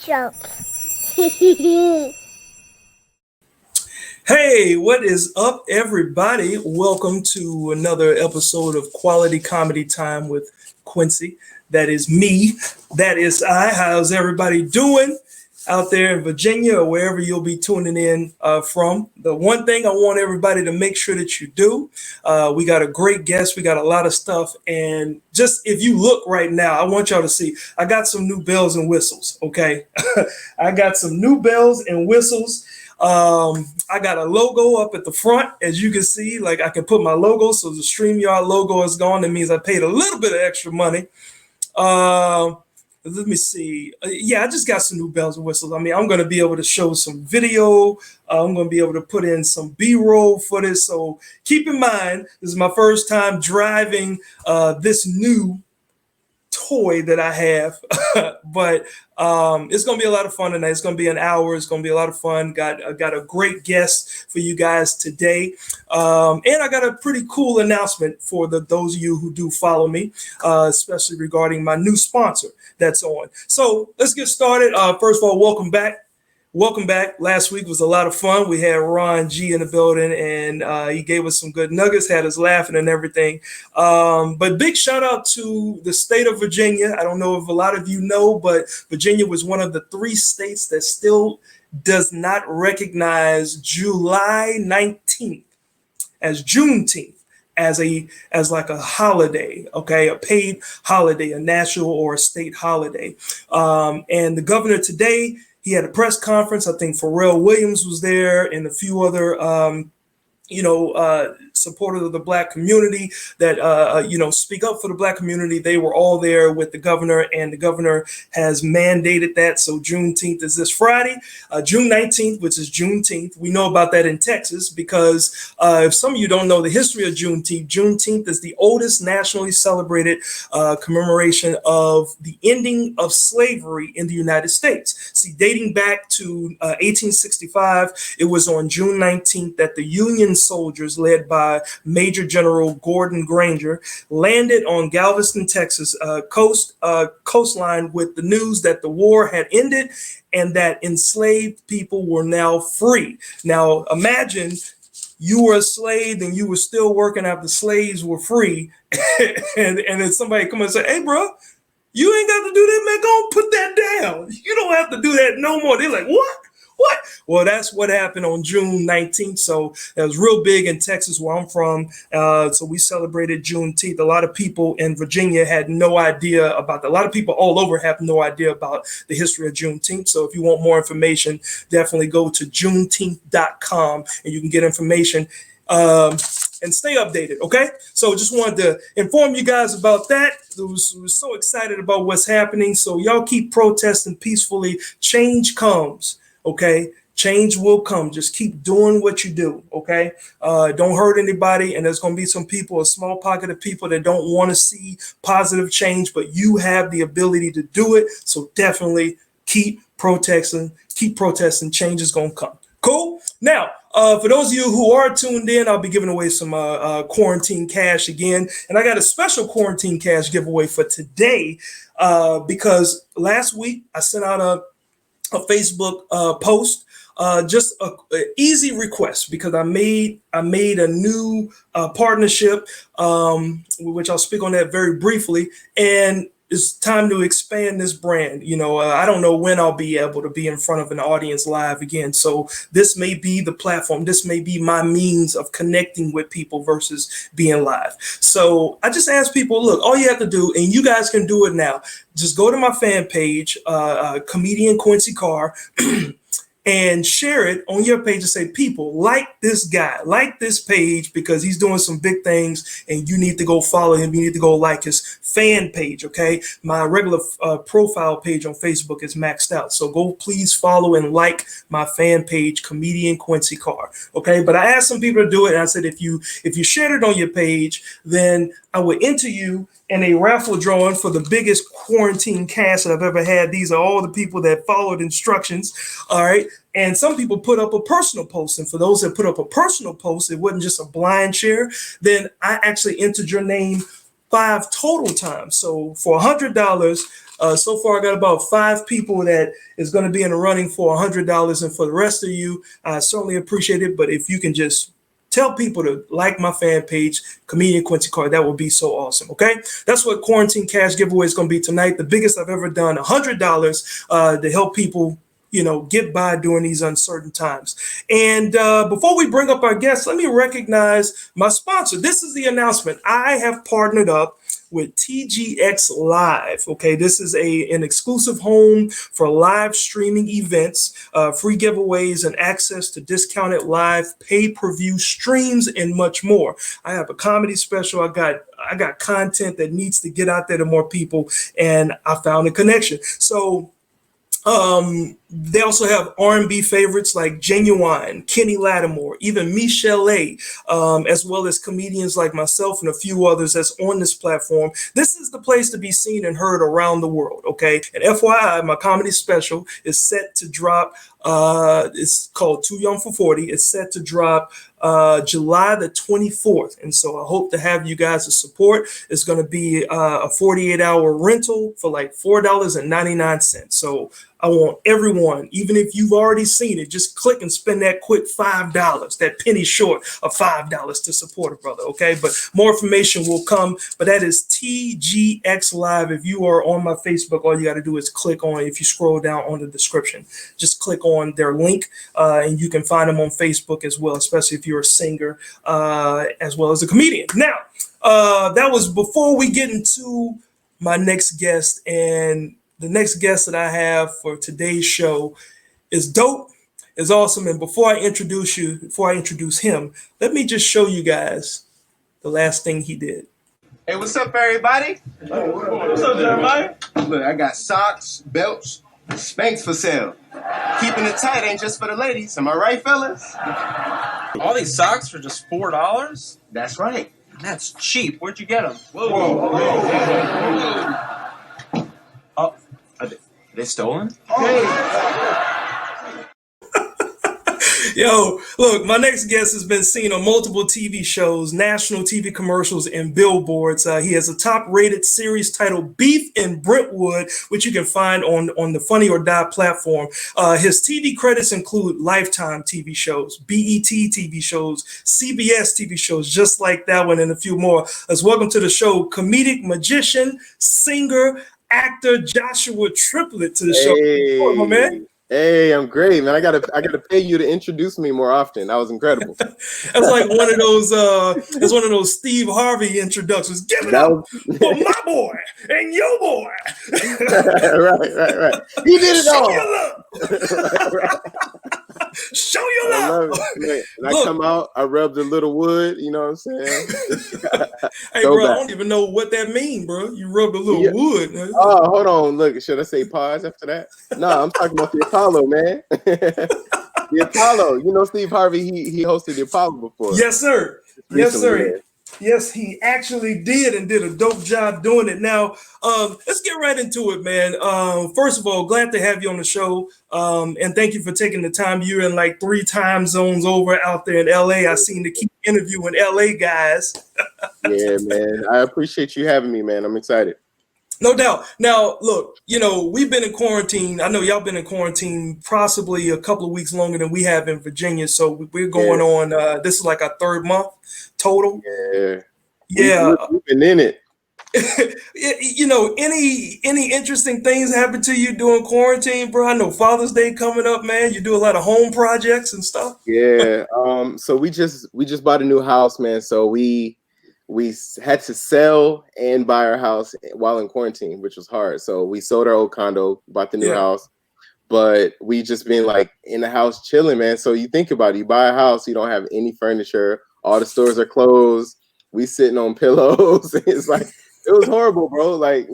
jump. Hey, what is up, everybody? Welcome to another episode of Quality Comedy Time with Quincy. That is me. That is I. How's everybody doing out there in Virginia or wherever you'll be tuning in from? The one thing I want everybody to make sure that you do, we got a great guest. We got a lot of stuff. And just if you look right now, I want y'all to see, I got some new bells and whistles, okay? I got some new bells and whistles. I got a logo up at the front, as you can see, like I can put my logo. So the StreamYard logo is gone. That means I paid a little bit of extra money. Let me see. Yeah, I just got some new bells and whistles. I mean, I'm going to be able to show some video. I'm going to be able to put in some B-roll footage. So keep in mind, this is my first time driving this new toy that I have, but it's going to be a lot of fun tonight. It's going to be an hour. It's going to be a lot of fun. Got a great guest for you guys today. And I got a pretty cool announcement for those of you who do follow me, especially regarding my new sponsor that's on. So let's get started. First of all, welcome back. Welcome back. Last week was a lot of fun. We had Ron G in the building, and he gave us some good nuggets, had us laughing and everything. But big shout out to the state of Virginia. I don't know if a lot of you know, but Virginia was one of the 3 states that still does not recognize July 19th as Juneteenth as like a holiday, okay, a paid holiday, a national or a state holiday. And the governor today, he had a press conference. I think Pharrell Williams was there and a few other, supporters of the Black community that, speak up for the Black community. They were all there with the governor, and the governor has mandated that. So Juneteenth is this Friday, June 19th, which is Juneteenth. We know about that in Texas because if some of you don't know the history of Juneteenth, Juneteenth is the oldest nationally celebrated commemoration of the ending of slavery in the United States. See, dating back to 1865, it was on June 19th that the Union soldiers led by Major General Gordon Granger landed on Galveston, Texas coastline with the news that the war had ended and that enslaved people were now free. Now imagine you were a slave and you were still working after slaves were free, and then somebody come and say, "Hey, bro, you ain't got to do that, man. Go and put that down. You don't have to do that no more." They're like, "What? What?" Well, that's what happened on June 19th. So it was real big in Texas, where I'm from. So we celebrated Juneteenth. A lot of people in Virginia had no idea about that. A lot of people all over have no idea about the history of Juneteenth. So if you want more information, definitely go to juneteenth.com and you can get information and stay updated. Okay. So just wanted to inform you guys about that. We're so excited about what's happening. So y'all keep protesting peacefully. Change comes. Okay. Change will come. Just keep doing what you do. Okay. Don't hurt anybody. And there's going to be some people, a small pocket of people that don't want to see positive change, but you have the ability to do it. So definitely keep protesting. Keep protesting. Change is going to come. Cool. Now, for those of you who are tuned in, I'll be giving away some quarantine cash again. And I got a special quarantine cash giveaway for today because last week I sent out a Facebook post, just an easy request, because I made a new partnership, which I'll speak on that very briefly. And it's time to expand this brand. I don't know when I'll be able to be in front of an audience live again. So this may be the platform. This may be my means of connecting with people versus being live. So I just ask people, look, all you have to do, and you guys can do it now, just go to my fan page, comedian Quincy Carr, and share it on your page and say, people, like this guy, like this page, because he's doing some big things and you need to go follow him. You need to go like his fan page. Okay. My regular profile page on Facebook is maxed out. So go please follow and like my fan page, comedian Quincy Carr. Okay. But I asked some people to do it. And I said, if you shared it on your page, then I would enter you in a raffle drawing for the biggest quarantine cash that I've ever had. These are all the people that followed instructions. All right. And some people put up a personal post. And for those that put up a personal post, it wasn't just a blind share. Then I actually entered your name 5 total times. So for $100, So far, I got about 5 people that is going to be in the running for $100. And for the rest of you, I certainly appreciate it. But if you can just tell people to like my fan page, Comedian Quincy Carr. That would be so awesome. Okay, that's what quarantine cash giveaway is going to be tonight. The biggest I've ever done, $100 to help people, get by during these uncertain times. And before we bring up our guests, let me recognize my sponsor. This is the announcement. I have partnered up with TGX Live. Okay, this is an exclusive home for live streaming events, free giveaways, and access to discounted live pay-per-view streams and much more. I have a comedy special. I got content that needs to get out there to more people, and I found a connection. So they also have R&B favorites like Genuine, Kenny Lattimore, even Michelle A, as well as comedians like myself and a few others that's on this platform. This is the place to be seen and heard around the world, okay? And FYI, my comedy special is set to drop. It's called Too Young for 40. It's set to drop July the 24th. And so I hope to have you guys' support. It's going to be a 48-hour rental for like $4.99. So I want everyone, even if you've already seen it, just click and spend that quick $5, that penny short of $5 to support a brother, okay? But more information will come, but that is TGX Live. If you are on my Facebook, all you got to do is click on, if you scroll down on the description, just click on their link, and you can find them on Facebook as well, especially if you're a singer, as well as a comedian. Now, that was before we get into my next guest, and the next guest that I have for today's show is dope, is awesome. And before I introduce him, let me just show you guys the last thing he did. Hey, what's up, everybody? What's up, Jeremiah? Look, I got socks, belts, Spanx for sale. Keeping it tight ain't just for the ladies. Am I right, fellas? All these socks for just $4? That's right. That's cheap. Where'd you get them? Whoa. Oh, are they stolen? Yo, look, my next guest has been seen on multiple TV shows, national TV commercials, and billboards. He has a top-rated series titled Beef in Brentwood, which you can find on the Funny or Die platform. His TV credits include Lifetime TV shows, BET TV shows, CBS TV shows, just like that one, and a few more. Let's welcome to the show, comedic magician, singer, actor Joshua Triplett to the show. Hey. Hello, my man. Hey, I'm great, man. I gotta pay you to introduce me more often. That was incredible. That's like one of those. It's one of those Steve Harvey introductions. Give it up for my boy and your boy. right. He did it all. Show your love. I love it. When I come out, I rub the little wood. You know what I'm saying? Hey, bro, I don't even know what that means, bro. You rub a little wood. Oh, hold on. Look, should I say pause after that? No, I'm talking about the Apollo, man. The Apollo. You know, Steve Harvey, he hosted the Apollo before. Yes, sir. Recently, yes, sir. Man. Yes, he actually did, and did a dope job doing it. Now, let's get right into it, man. First of all, glad to have you on the show, and thank you for taking the time. You're in like 3 time zones over out there in LA. I seen to keep interviewing LA guys. Yeah, man. I appreciate you having me, man. I'm excited. No doubt. Now, look, we've been in quarantine. I know y'all been in quarantine possibly a couple of weeks longer than we have in Virginia. So we're going on. This is like our 3rd month total. Yeah. We've been in it. Any interesting things happen to you during quarantine, bro? I know Father's Day coming up, man. You do a lot of home projects and stuff. Yeah. So we just bought a new house, man. So we had to sell and buy our house while in quarantine, which was hard. So we sold our old condo, bought the new house, but we just been like in the house chilling, man. So you think about it, you buy a house, you don't have any furniture, all the stores are closed, we sitting on pillows. It's like, it was horrible, bro. Like,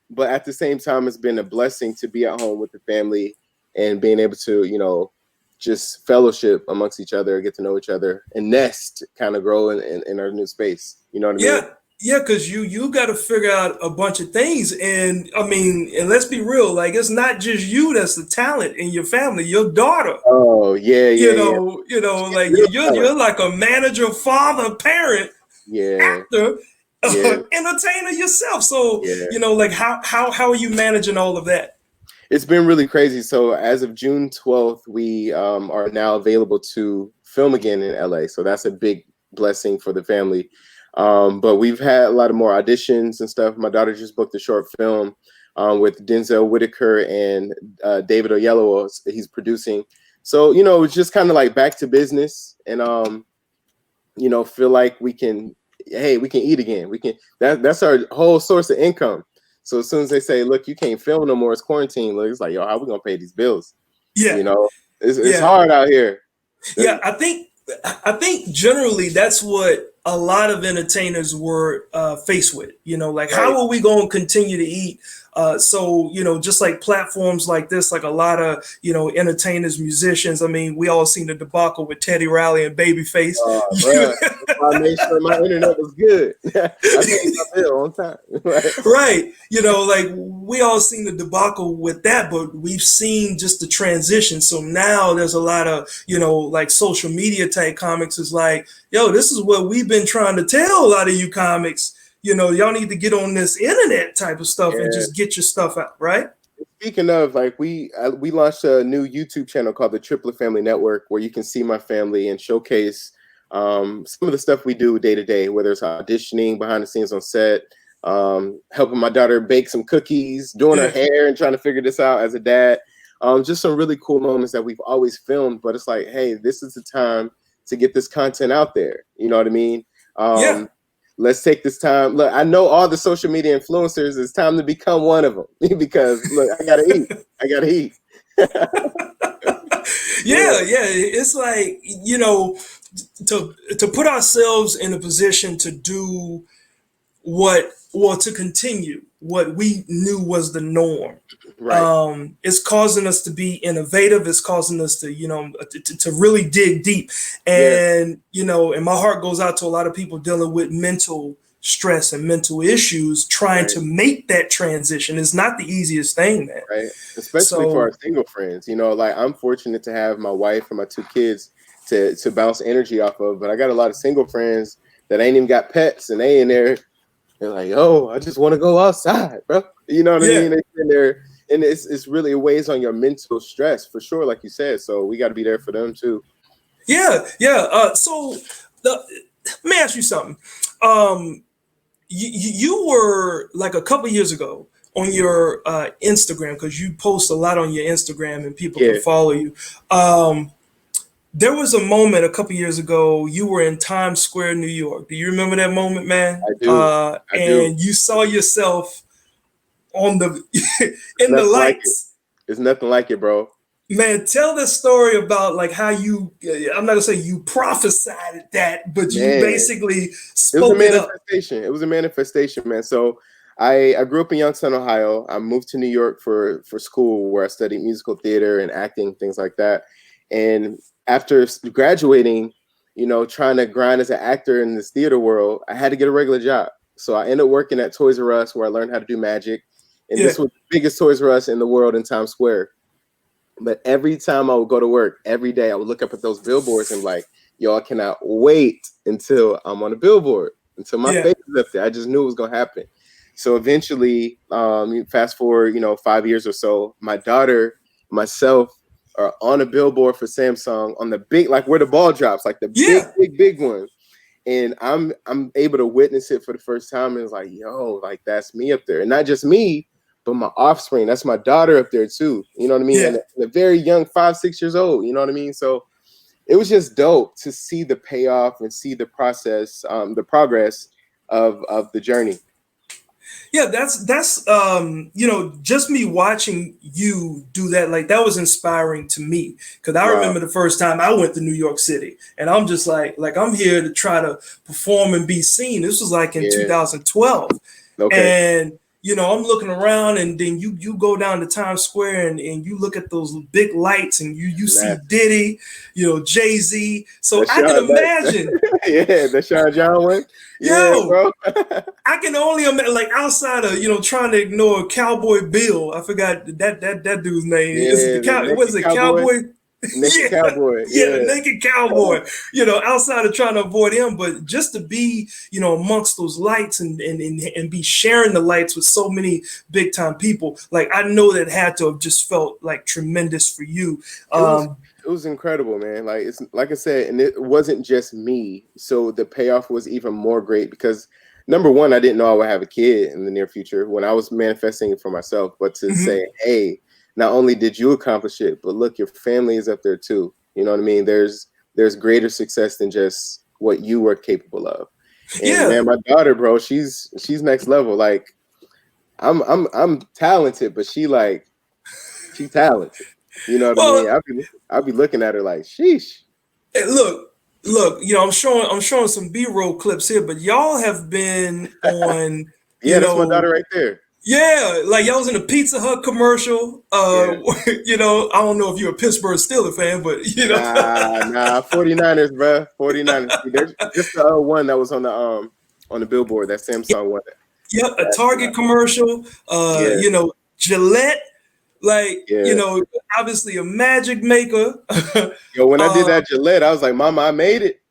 but at the same time, it's been a blessing to be at home with the family and being able to, just fellowship amongst each other, get to know each other, and nest, kind of grow in our new space. You know what I mean? Yeah, because you got to figure out a bunch of things, and and let's be real, like it's not just you that's the talent in your family. Your daughter. Oh yeah. Like you're like a manager, father, parent, actor, Yeah. entertainer yourself. So, Yeah. like how are you managing all of that? It's been really crazy. So as of June 12th, we are now available to film again in LA. So that's a big blessing for the family. But we've had a lot of more auditions and stuff. My daughter just booked a short film with Denzel Whitaker and David Oyelowo. He's producing. So, it's just kind of like back to business and, feel like we can eat again. That's our whole source of income. So as soon as they say, look, you can't film no more, it's quarantine. Look, it's like, yo, how we gonna pay these bills? Yeah. It's hard out here. Yeah, I think generally that's what a lot of entertainers were faced with. Like how are we going to continue to eat? So just like platforms like this, like a lot of entertainers, musicians. I mean, we all seen the debacle with Teddy Riley and Babyface. I made sure my internet was good. I paid my bill on time. Right. Like we all seen the debacle with that, but we've seen just the transition. So now there's a lot of, like social media type comics is like, yo, this is what we've been trying to tell a lot of you comics. Y'all need to get on this internet type of stuff and just get your stuff out, right? Speaking of, like, we launched a new YouTube channel called the Triplett Family Network, where you can see my family and showcase some of the stuff we do day to day, whether it's auditioning, behind the scenes on set, helping my daughter bake some cookies, doing her hair and trying to figure this out as a dad. Just some really cool moments that we've always filmed, but it's like, hey, this is the time to get this content out there. You know what I mean? Let's take this time. Look, I know all the social media influencers. It's time to become one of them because look, I gotta eat. I gotta eat. Yeah. It's like, to put ourselves in a position to do to continue what we knew was the norm. Right. It's causing us to be innovative. It's causing us to, to really dig deep. And, and my heart goes out to a lot of people dealing with mental stress and mental issues, trying to make that transition. Is not the easiest thing, man. Right. Especially for our single friends. Like I'm fortunate to have my wife and my 2 kids to bounce energy off of, but I got a lot of single friends that ain't even got pets and they in there. They're like, yo, I just want to go outside, bro. You know what I mean? They in there. And it's really weighs on your mental stress for sure, like you said. So we got to be there for them too. Yeah. So let me ask you something. You were like a couple years ago on your Instagram, because you post a lot on your Instagram and people can follow you. There was a moment a couple years ago, you were in Times Square, New York. Do you remember that moment, man? I do. And you saw yourself on the in the lights. There's nothing like it, bro. Man, tell the story about like how you, I'm not gonna say you prophesied that, but you basically spoke it up. It was a manifestation, man. So I grew up in Youngstown, Ohio. I moved to New York for school, where I studied musical theater and acting, things like that. And after graduating, trying to grind as an actor in this theater world, I had to get a regular job. So I ended up working at Toys R Us, where I learned how to do magic. And this was the biggest Toys R Us in the world in Times Square. But every time I would go to work, every day I would look up at those billboards and be like, yo, I cannot wait until I'm on a billboard, until my face is up there. I just knew it was going to happen. So eventually, fast forward, 5 years or so, my daughter, myself, are on a billboard for Samsung on the big, like where the ball drops, like the big one. And I'm able to witness it for the first time. And it's like, yo, like that's me up there. And not just me, but my offspring. That's my daughter up there too. You know what I mean? And a very young 5-6 years old. You know what I mean? So it was just dope to see the payoff and see the process, the progress of the journey. Yeah, that's just me watching you do that, like that was inspiring to me, because I remember the first time I went to New York City, and I'm just like I'm here to try to perform and be seen. This was like in 2012, and I'm looking around, and then you go down to Times Square and you look at those big lights, and you see Diddy, Jay-Z. So I can imagine. The Sean John one. Yo, bro. I can only imagine, like outside of trying to ignore Cowboy Bill. I forgot that dude's name. Was it Cowboy? Naked Cowboy. Yeah, the naked cowboy, outside of trying to avoid him, but just to be, amongst those lights and be sharing the lights with so many big time people, like I know that had to have just felt like tremendous for you. It was incredible, man. Like it's like I said, and it wasn't just me. So the payoff was even more great because number one, I didn't know I would have a kid in the near future when I was manifesting it for myself, but to say, hey, not only did you accomplish it, but look, your family is up there too. You know what I mean? There's greater success than just what you were capable of. And man, my daughter, bro, she's next level. Like I'm talented, but she's talented. You know what I mean? I'll be looking at her like, sheesh. Hey, look, I'm showing some B-roll clips here, but y'all have been on. That's my daughter right there. Yeah, like y'all was in a Pizza Hut commercial. I don't know if you're a Pittsburgh Steelers fan, but Nah, 49ers, bro. 49ers. There's just the one that was on the billboard, that Samsung one. Yep, a Target commercial. Gillette. Like, obviously a magic maker. Yo, when I did that Gillette, I was like, Mama, I made it.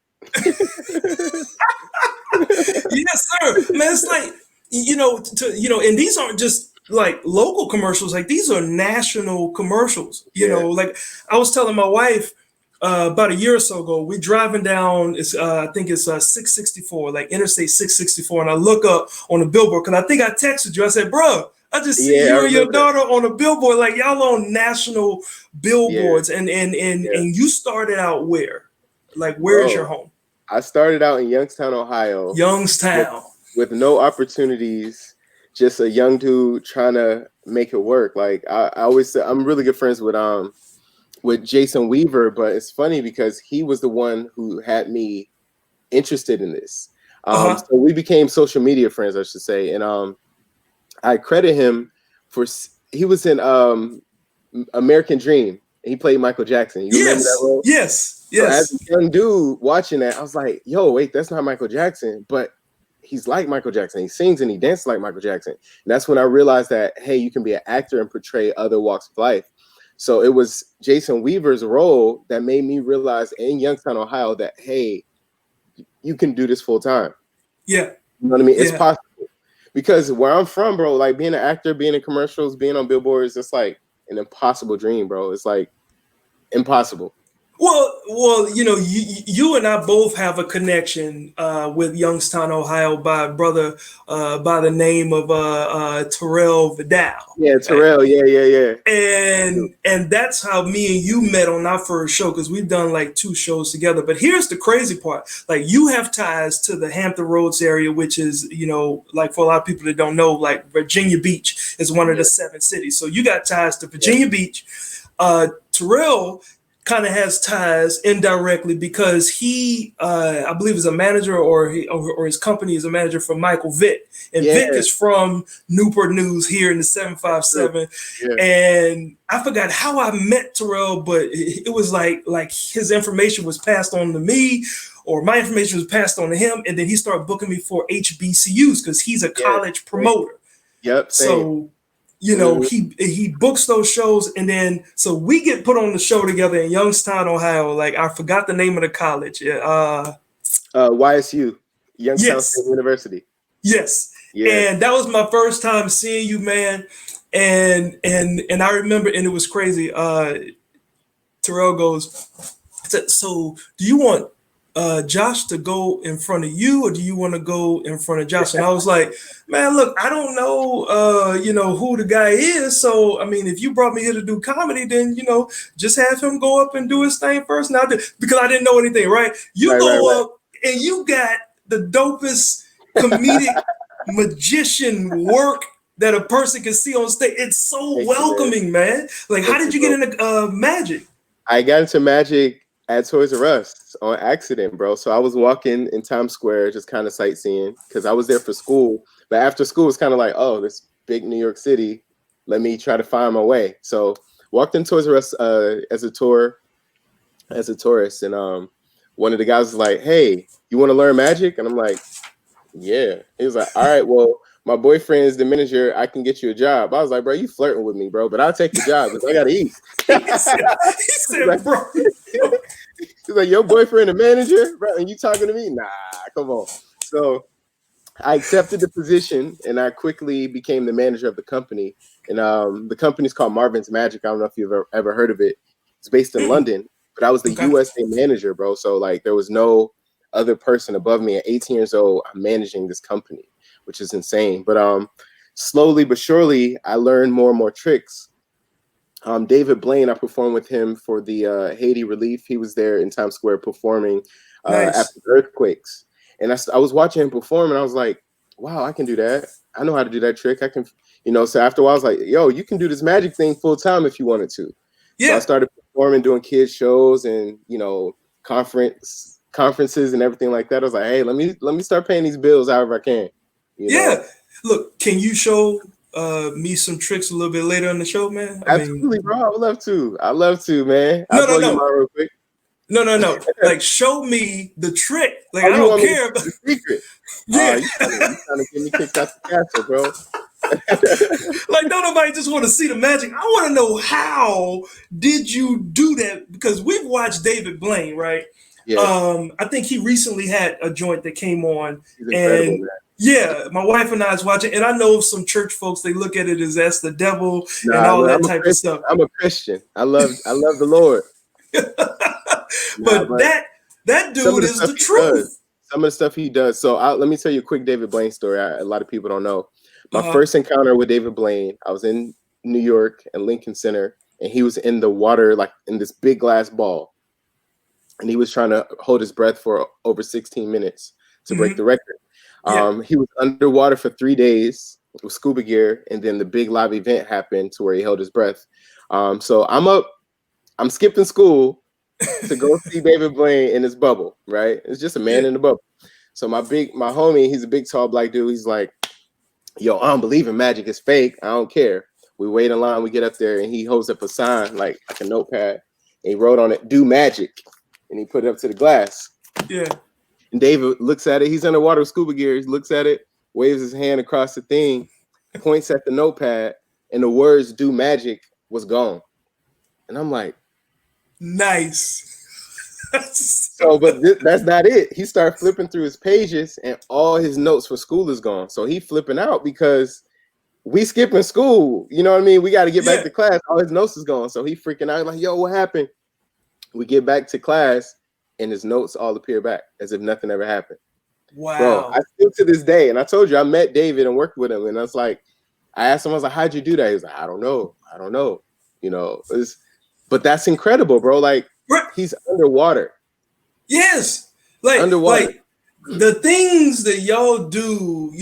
Yes, sir. Man, it's like, and these aren't just like local commercials. Like these are national commercials. Like I was telling my wife about a year or so ago, we driving down, I think it's 664, like Interstate 664. And I look up on the billboard, because I think I texted you. I said, bro, I just see you and your daughter on a billboard, like y'all on national billboards, and you started out where? Like, where is your home? I started out in Youngstown, Ohio. Youngstown. With no opportunities, just a young dude trying to make it work. Like I always say, I'm really good friends with Jason Weaver, but it's funny because he was the one who had me interested in this. So we became social media friends, I should say, and I credit him for, he was in American Dream. He played Michael Jackson. You remember that role? Yes. So as a young dude watching that, I was like, yo, wait, that's not Michael Jackson, but he's like Michael Jackson. He sings and he dances like Michael Jackson. And that's when I realized that, hey, you can be an actor and portray other walks of life. So it was Jason Weaver's role that made me realize in Youngstown, Ohio, that, hey, you can do this full time. Yeah. You know what I mean? It's possible. Because where I'm from, bro, like being an actor, being in commercials, being on billboards, it's like an impossible dream, bro. It's like impossible. Well, you and I both have a connection with Youngstown, Ohio, by a brother by the name of Terrell Vidal. Yeah, Terrell. Yeah. And that's how me and you met on our first show, because we've done like 2 shows together. But here's the crazy part: like you have ties to the Hampton Roads area, which is like for a lot of people that don't know, like Virginia Beach is one of the 7 cities. So you got ties to Virginia Beach. Terrell kind of has ties indirectly because he, I believe, is a manager, or his company is a manager for Michael Vick, and Vick is from Newport News here in the 757. And I forgot how I met Terrell, but it was like his information was passed on to me, or my information was passed on to him, and then he started booking me for HBCUs because he's a college promoter. Yep. So. He books those shows, and then so we get put on the show together in Youngstown, Ohio. Like I forgot the name of the college. YSU, Youngstown State University. Yes. And that was my first time seeing you, man. And I remember, and it was crazy. Terrell goes, so do you want Josh to go in front of you, or do you want to go in front of Josh? And I was like, man, look, I don't know, who the guy is. So, I mean, if you brought me here to do comedy, then, just have him go up and do his thing first. Now, because I didn't know anything, right? You go up and you got the dopest comedic magician work that a person can see on stage. It's so welcoming, man. Like, how did you get into magic? I got into magic at Toys R Us on accident, bro. So I was walking in Times Square, just kind of sightseeing, because I was there for school. But after school, it's kind of like, oh, this big New York City. Let me try to find my way. So walked in Toys R Us as a tourist, and one of the guys was like, "Hey, you want to learn magic?" And I'm like, "Yeah." He was like, "All right, well, my boyfriend is the manager. I can get you a job. I was like, bro, you flirting with me, bro, but I'll take the job because I got to eat. He said, like, bro. He's like, your boyfriend a manager, bro, and you talking to me? Nah, come on. So I accepted the position, and I quickly became the manager of the company. And the company's called Marvin's Magic. I don't know if you've ever heard of it. It's based in London, but I was the USA manager, bro. So like, there was no other person above me. At 18 years old, I'm managing this company, which is insane. But slowly but surely, I learned more and more tricks. David Blaine, I performed with him for the Haiti relief. He was there in Times Square performing after earthquakes. And I was watching him perform, and I was like, wow, I can do that. I know how to do that trick. I can, so after a while, I was like, yo, you can do this magic thing full time if you wanted to. Yeah. So I started performing, doing kids shows and, conferences and everything like that. I was like, hey, let me start paying these bills however I can. Yeah. Look, can you show me some tricks a little bit later in the show, man? Absolutely, bro. I would love to. I'd love to, man. No. You mine real quick. No. Like, show me the trick. Like, I don't care about the secret. Yeah. You trying to get me kicked out the castle, bro. Like, don't nobody just want to see the magic. I want to know, how did you do that? Because we've watched David Blaine, right? Yeah. I think he recently had a joint that came on. He's incredible, man. Yeah, my wife and I was watching, and I know some church folks, they look at it as that's the devil and all that type of stuff. I'm a Christian. I love the Lord. but that dude is the truth. Some of the stuff he does. So let me tell you a quick David Blaine story. A lot of people don't know. My first encounter with David Blaine, I was in New York at Lincoln Center, and he was in the water, like in this big glass ball. And he was trying to hold his breath for over 16 minutes to break the record. He was underwater for 3 days with scuba gear, and then the big live event happened to where he held his breath. So I'm skipping school to go see David Blaine in his bubble, right? It's just a man in the bubble. So my homie, he's a big, tall black dude. He's like, yo, I don't believe in magic. It's fake. I don't care. We wait in line. We get up there, and he holds up a sign, like a notepad, and he wrote on it, "Do magic," and he put it up to the glass. Yeah. And David looks at it. He's underwater with scuba gear. He looks at it, waves his hand across the thing, points at the notepad, and the words "Do magic" was gone. And I'm like, nice. So, but that's not it. He started flipping through his pages, and all his notes for school is gone. So he flipping out because we skipping school. You know what I mean? We got to get back to class. All his notes is gone. So he freaking out, like, yo, what happened? We get back to class, and his notes all appear back as if nothing ever happened. Wow. Bro, I still to this day, and I told you I met David and worked with him, and I was like, I asked him, I was like, how'd you do that? He was like, I don't know. But that's incredible, bro. Like, he's underwater. Yes. Like, underwater. Like, the things that y'all do,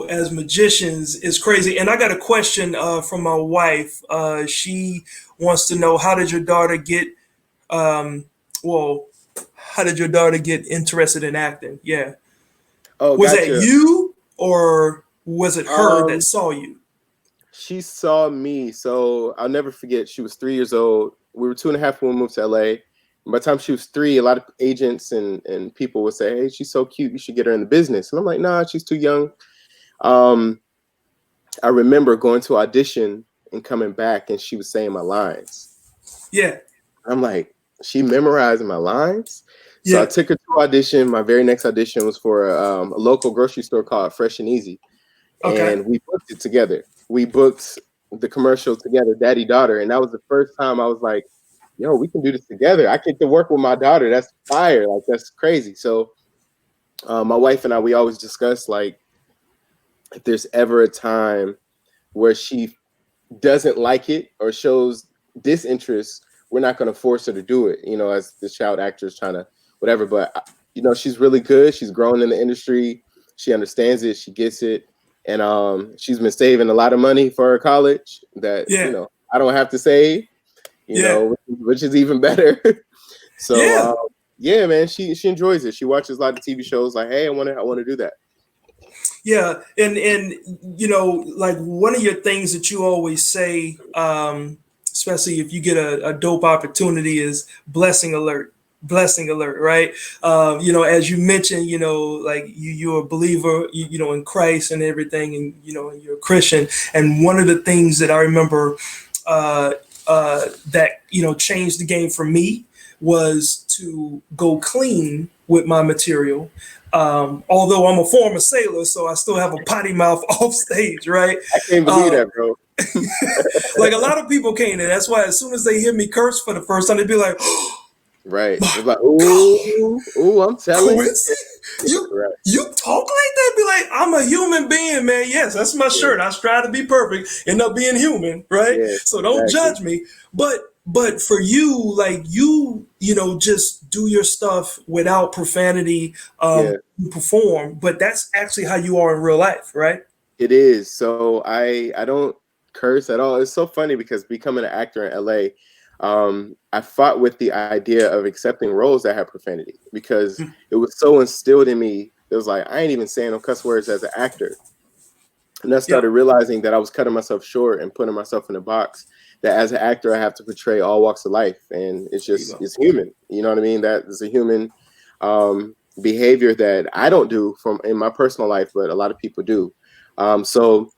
as magicians is crazy. And I got a question from my wife. She wants to know, how did your daughter get interested in acting? Yeah. Oh, was that you, or was it her that saw you? She saw me. So I'll never forget. She was 3 years old. We were 2.5 when we moved to LA. And by the time she was 3, a lot of agents and people would say, hey, she's so cute, you should get her in the business. And I'm like, nah, she's too young. I remember going to audition and coming back, and she was saying my lines. Yeah. I'm like, she memorizing my lines? So I took her to audition. My very next audition was for a local grocery store called Fresh and Easy. Okay. And we booked it together. We booked the commercial together, Daddy Daughter. And that was the first time I was like, yo, we can do this together. I get to work with my daughter. That's fire. Like, that's crazy. So my wife and I, we always discuss, like, if there's ever a time where she doesn't like it or shows disinterest, we're not going to force her to do it, as the child actor is trying to whatever. But, she's really good. She's grown in the industry. She understands it. She gets it. And she's been saving a lot of money for her college that, I don't have to save. Which is even better. So man, she enjoys it. She watches a lot of TV shows. Like, hey, I want to do that. Yeah, and like, one of your things that you always say, especially if you get a dope opportunity, is blessing alert. blessing alert, right? As you mentioned, like you're a believer, in Christ and everything, and you're a Christian. And one of the things that I remember that changed the game for me was to go clean with my material. Although I'm a former sailor, so I still have a potty mouth off stage, right? I can't believe that, bro. Like a lot of people can't, and that's why as soon as they hear me curse for the first time, they be like, right. It's like, ooh, I'm telling Quincy, you. Right. you talk like that? Be like, I'm a human being, man. Yes, that's my shirt. I strive to be perfect, end up being human, right? Yeah, so don't judge me. But for you, like you just do your stuff without profanity. You perform, but that's actually how you are in real life, right? It is. So I don't curse at all. It's so funny because becoming an actor in LA, I fought with the idea of accepting roles that had profanity because it was so instilled in me. It was like, I ain't even saying no cuss words as an actor. And I started realizing that I was cutting myself short and putting myself in a box that as an actor, I have to portray all walks of life. And it's it's human. You know what I mean? That is a human behavior that I don't do in my personal life, but a lot of people do. So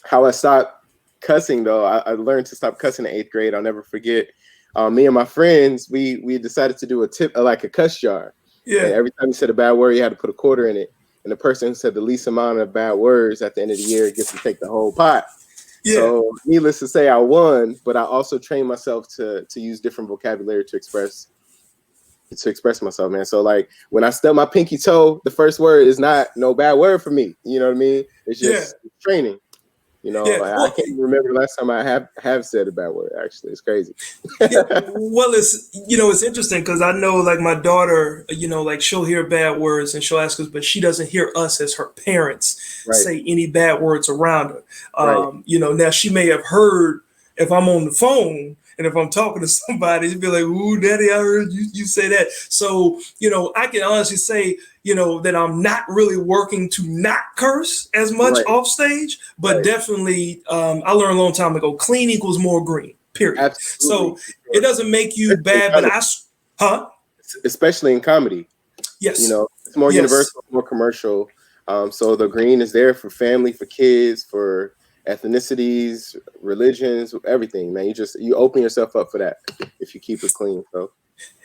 how I stopped cussing, though, I learned to stop cussing in 8th grade. I'll never forget. Me and my friends, we decided to do a cuss jar. Yeah. And every time you said a bad word, you had to put a quarter in it. And the person who said the least amount of bad words at the end of the year gets to take the whole pot. Yeah. So needless to say, I won, but I also trained myself to use different vocabulary to express myself, man. So like when I stub my pinky toe, the first word is not no bad word for me. You know what I mean? It's just training. I can't remember the last time I have said a bad word. Actually, it's crazy. Well, it's interesting because I know like my daughter, like she'll hear bad words and she'll ask us, but she doesn't hear us as her parents say any bad words around her. Now she may have heard if I'm on the phone. And if I'm talking to somebody, it'd be like, ooh, daddy, I heard you say that. So, I can honestly say, that I'm not really working to not curse as much off stage, but definitely I learned a long time ago, clean equals more green, period. Absolutely. So it doesn't make you bad, but especially in comedy. Yes. It's more universal, more commercial. So the green is there for family, for kids, for ethnicities, religions, everything, man. You open yourself up for that if you keep it clean. So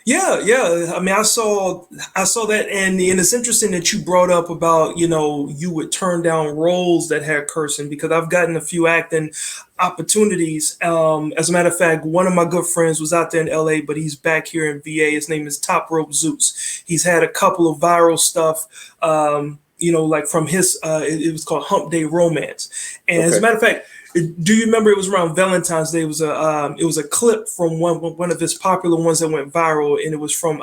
I mean, I saw that, and it's interesting that you brought up about you would turn down roles that had cursing, because I've gotten a few acting opportunities. As a matter of fact, one of my good friends was out there in LA, but he's back here in VA. His name is Top Rope Zeus. He's had a couple of viral stuff. Like from his, it was called Hump Day Romance. And as a matter of fact, do you remember it was around Valentine's Day? It was a clip from one of his popular ones that went viral, and it was from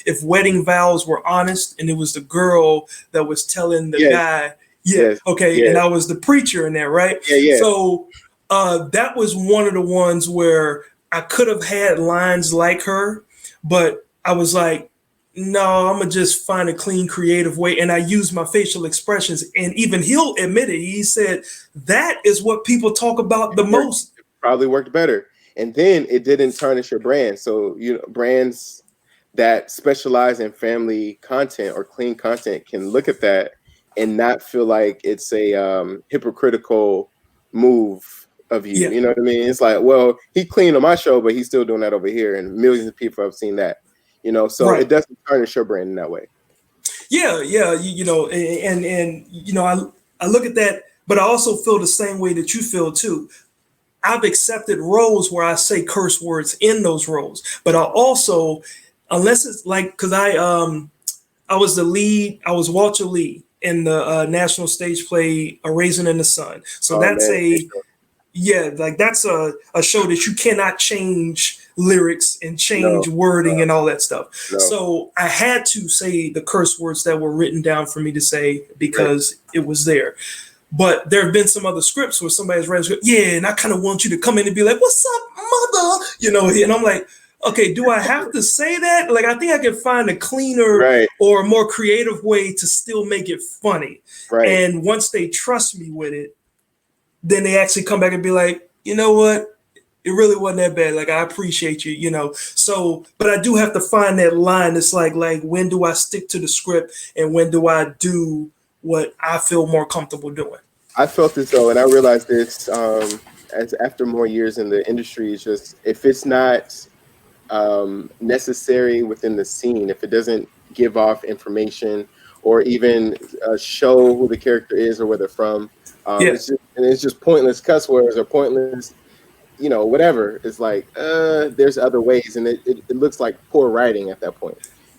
If Wedding Vows Were Honest, and it was the girl that was telling the guy, and I was the preacher in there, right? So that was one of the ones where I could have had lines like her, but I was like, no, I'm going to just find a clean, creative way. And I use my facial expressions. And even he'll admit it. He said, that is what people talk about the most. It probably worked better. And then it didn't tarnish your brand. So, brands that specialize in family content or clean content can look at that and not feel like it's a hypocritical move of you. You know what I mean? It's like, well, he cleaned on my show, but he's still doing that over here. And millions of people have seen that. So it doesn't tarnish your brand in that way. I look at that, but I also feel the same way that you feel too. I've accepted roles where I say curse words in those roles, but I also, unless it's like, because I was the lead, I was Walter Lee in the national stage play A Raisin in the Sun. So that's a show that you cannot change lyrics and change wording and all that stuff. So I had to say the curse words that were written down for me to say because it was there. But there have been some other scripts where somebody's read a script, and I kind of want you to come in and be like, what's up, mother? And I'm like, okay, do I have to say that? Like, I think I can find a cleaner or a more creative way to still make it funny. And once they trust me with it, then they actually come back and be like, you know what? It really wasn't that bad. Like, I appreciate you, you know. So, but I do have to find that line. It's like when do I stick to the script and when do I do what I feel more comfortable doing? I felt this though, and I realized this as after more years in the industry. It's just if it's not necessary within the scene, if it doesn't give off information or even show who the character is or where they're from, it's just pointless cuss words or pointless, you know, whatever. It's like there's other ways, and it looks like poor writing at that point.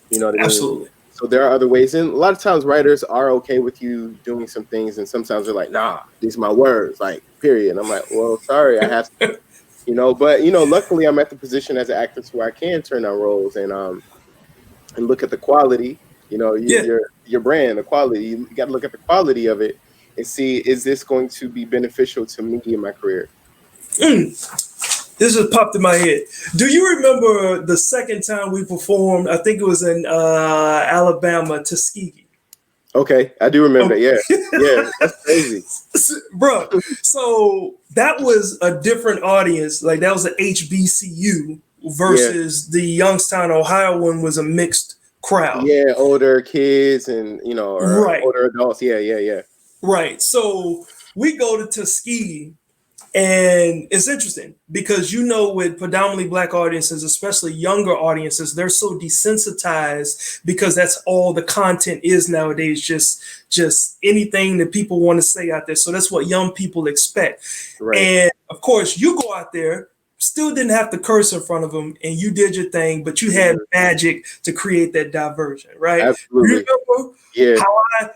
You know what I mean? Absolutely. So there are other ways, and a lot of times writers are okay with you doing some things, and sometimes they're like, "Nah, these are my words," like period. And I'm like, "Well, sorry, I have to," you know. But you know, luckily, I'm at the position as an actor where I can turn down roles and look at the quality. You know, your brand, the quality. You got to look at the quality of it and see, is this going to be beneficial to me in my career? This just popped in my head. Do you remember the second time we performed? I think it was in Alabama, Tuskegee. Okay, I do remember. Yeah, that's crazy, bro. So that was a different audience. Like that was an HBCU versus the Youngstown, Ohio one was a mixed crowd. Yeah, older kids and older adults. Yeah. Right. So we go to Tuskegee. And it's interesting because, you know, with predominantly Black audiences, especially younger audiences, they're so desensitized because that's all the content is nowadays, just anything that people want to say out there. So that's what young people expect. Right. And of course, you go out there, still didn't have to curse in front of them, and you did your thing, but you had magic to create that diversion, right? Absolutely. You remember how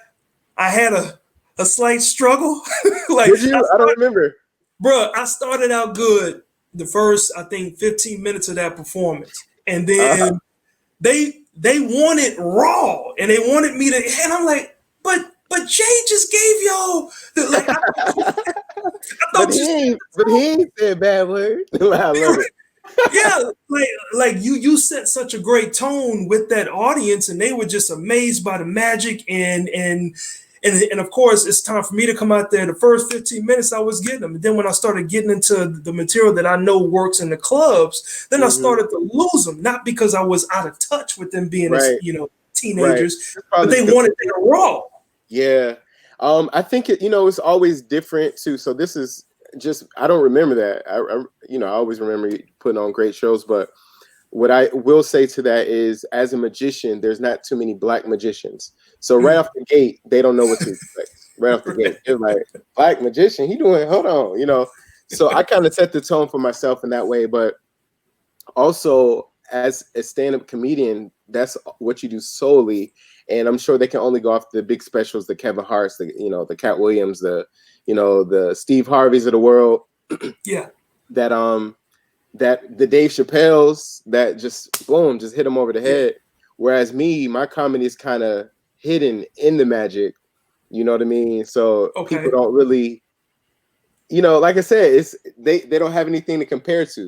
I had a slight struggle? Like, did you? I don't remember. Bro, I started out good the first, I think, 15 minutes of that performance. And then they wanted raw and they wanted me to, and I'm like, but Jay just gave y'all like but he ain't said bad word. I love it. Yeah, like you set such a great tone with that audience, and they were just amazed by the magic and of course, it's time for me to come out there. The first 15 minutes I was getting them. And then when I started getting into the material that I know works in the clubs, then I started to lose them. Not because I was out of touch with them being, teenagers, but they wanted their raw. Yeah. I think it's always different too. So this is just, I don't remember that. I always remember putting on great shows, but what I will say to that is, as a magician, there's not too many Black magicians. So right off the gate, they don't know what to expect. Right off the gate, they're like, Black magician, hold on, So I kind of set the tone for myself in that way. But also, as a stand-up comedian, that's what you do solely. And I'm sure they can only go off the big specials, the Kevin Hart's, the Cat Williams, the Steve Harveys of the world. Yeah. That the Dave Chappelle's that just hit him over the head. Whereas my comedy is kind of hidden in the magic, you know what I mean? So people don't really, like I said, they don't have anything to compare to.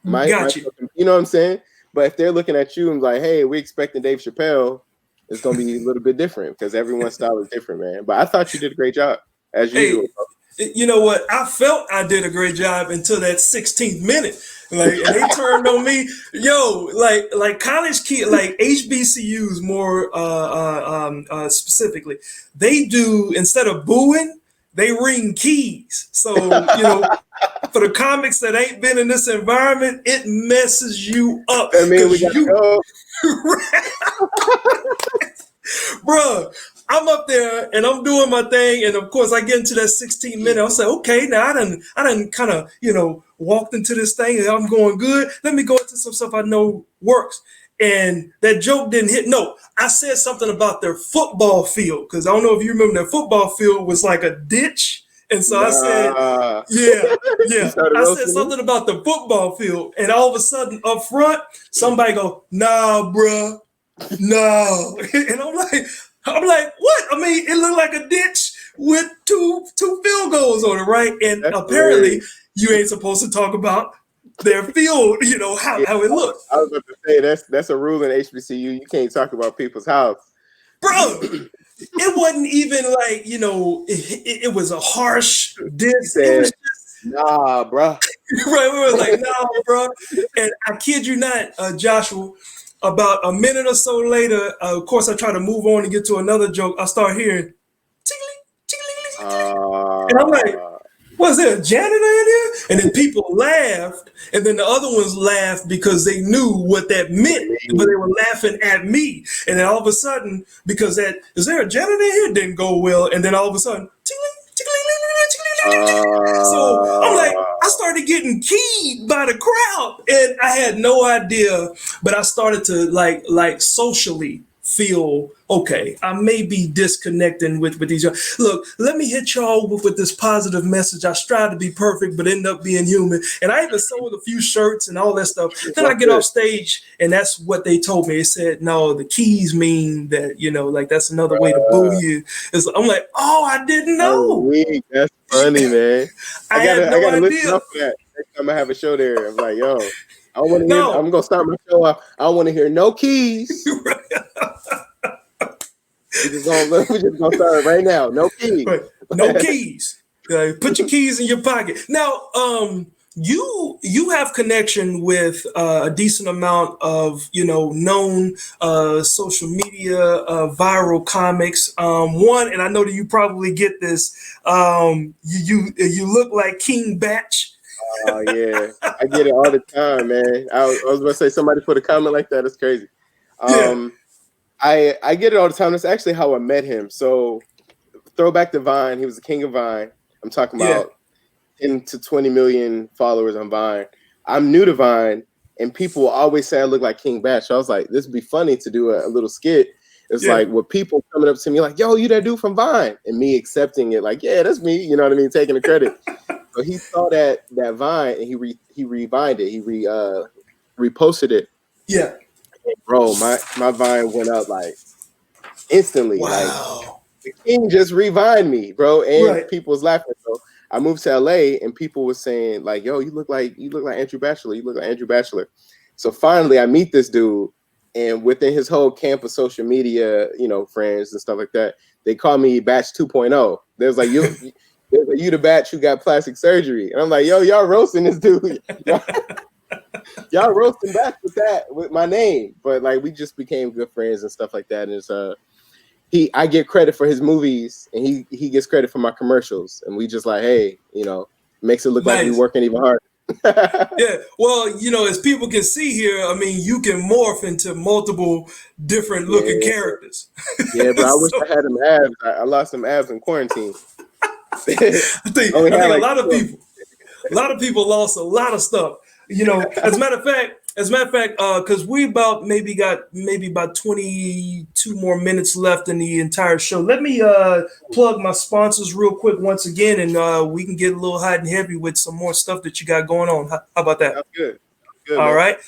You know what I'm saying? But if they're looking at you and like, hey, we expecting Dave Chappelle, it's gonna be a little bit different because everyone's style is different, man. But I thought you did a great job as usual. You know what? I felt I did a great job until that 16th minute. Like, and they turned on me. Yo, like college kids, like HBCUs more specifically, they do, instead of booing, they ring keys. So, for the comics that ain't been in this environment, it messes you up. I mean, we got to go. Bro, I'm up there and I'm doing my thing, and of course I get into that 16 minute. I say, okay, now I done kind of walked into this thing and I'm going good. Let me go into some stuff I know works. And that joke didn't hit. No, I said something about their football field, because I don't know if you remember, their football field was like a ditch. And so I said, yeah. I said something about the football field, and all of a sudden up front, somebody go, nah, bruh, no. And I'm like, what? I mean, it looked like a ditch with two field goals on it, right? And that's apparently you ain't supposed to talk about their field, how it looks. I was about to say that's a rule in HBCU. You can't talk about people's house. Bro, it wasn't even like, it was a harsh diss. Said, nah, bro. Right, we were like, no, bro. And I kid you not, Joshua, about a minute or so later, of course, I try to move on and get to another joke. I start hearing, tickling, tickling, and I'm like, was there a janitor in here? And then people laughed, and then the other ones laughed because they knew what that meant, but they were laughing at me. And then all of a sudden, because that, is there a janitor in here? Didn't go well. And then all of a sudden, so I'm like, I started getting keyed by the crowd, and I had no idea, but I started to like socially feel okay. I may be disconnecting with these. Look, let me hit y'all with this positive message. I strive to be perfect, but end up being human. And I even sold a few shirts and all that stuff. Then I get off stage, and that's what they told me. They said, no, the keys mean that, like that's another way to boo you. I'm like, oh, I didn't know. That's funny, man. I gotta listen idea. up for that next time I have a show there. I'm like, yo, I want to hear. I'm gonna start my show off. I don't want to hear no keys. We're just gonna start right now. No keys. Right. No keys. Put your keys in your pocket. Now, you have connection with a decent amount of known social media viral comics. One, and I know that you probably get this. You look like King Batch. Oh yeah, I get it all the time, man. I was going to say, somebody put a comment like that. It's crazy. I get it all the time. That's actually how I met him. So throwback to Vine. He was the king of Vine. I'm talking about 10 to 20 million followers on Vine. I'm new to Vine, and people will always say I look like King Batch. So I was like, this would be funny to do a little skit. It's like with people coming up to me like, yo, you that dude from Vine, and me accepting it like, yeah, that's me. You know what I mean? Taking the credit. So he saw that Vine, and he revined it. He reposted it. Yeah. And bro, my Vine went up like instantly. Wow. Like the king just revined me, bro. And people was laughing. So I moved to LA, and people were saying like, yo, you look like Andrew Bachelor. You look like Andrew Bachelor. So finally I meet this dude, and within his whole camp of social media, friends and stuff like that, they call me Batch 2.0. There's like, you the Batch who got plastic surgery. And I'm like, yo, y'all roasting this dude. Y'all roasting back with my name. But like, we just became good friends and stuff like that. And it's I get credit for his movies, and he gets credit for my commercials. And we just like, hey, makes it look like we working even harder. Yeah, well, as people can see here, I mean, you can morph into multiple different looking characters. Yeah, bro, I wish I had them abs. I lost them abs in quarantine. I think a lot of people lost a lot of stuff. As a matter of fact, because we got about 22 more minutes left in the entire show. Let me plug my sponsors real quick once again, and we can get a little hot and heavy with some more stuff that you got going on. How about that? That's good. All right.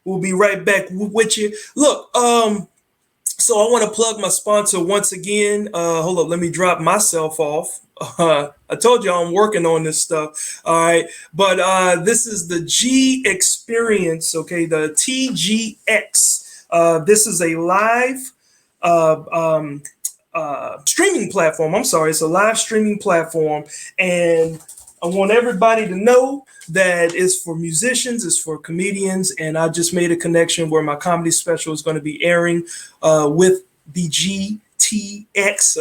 We'll be right back with you. Look, so I want to plug my sponsor once again. Hold up, let me drop myself off. I told you I'm working on this stuff. All right. But this is the G Experience. Okay. The TGX. This is a live streaming platform. I'm sorry. It's a live streaming platform. And I want everybody to know that it's for musicians, it's for comedians. And I just made a connection where my comedy special is going to be airing with the TGX,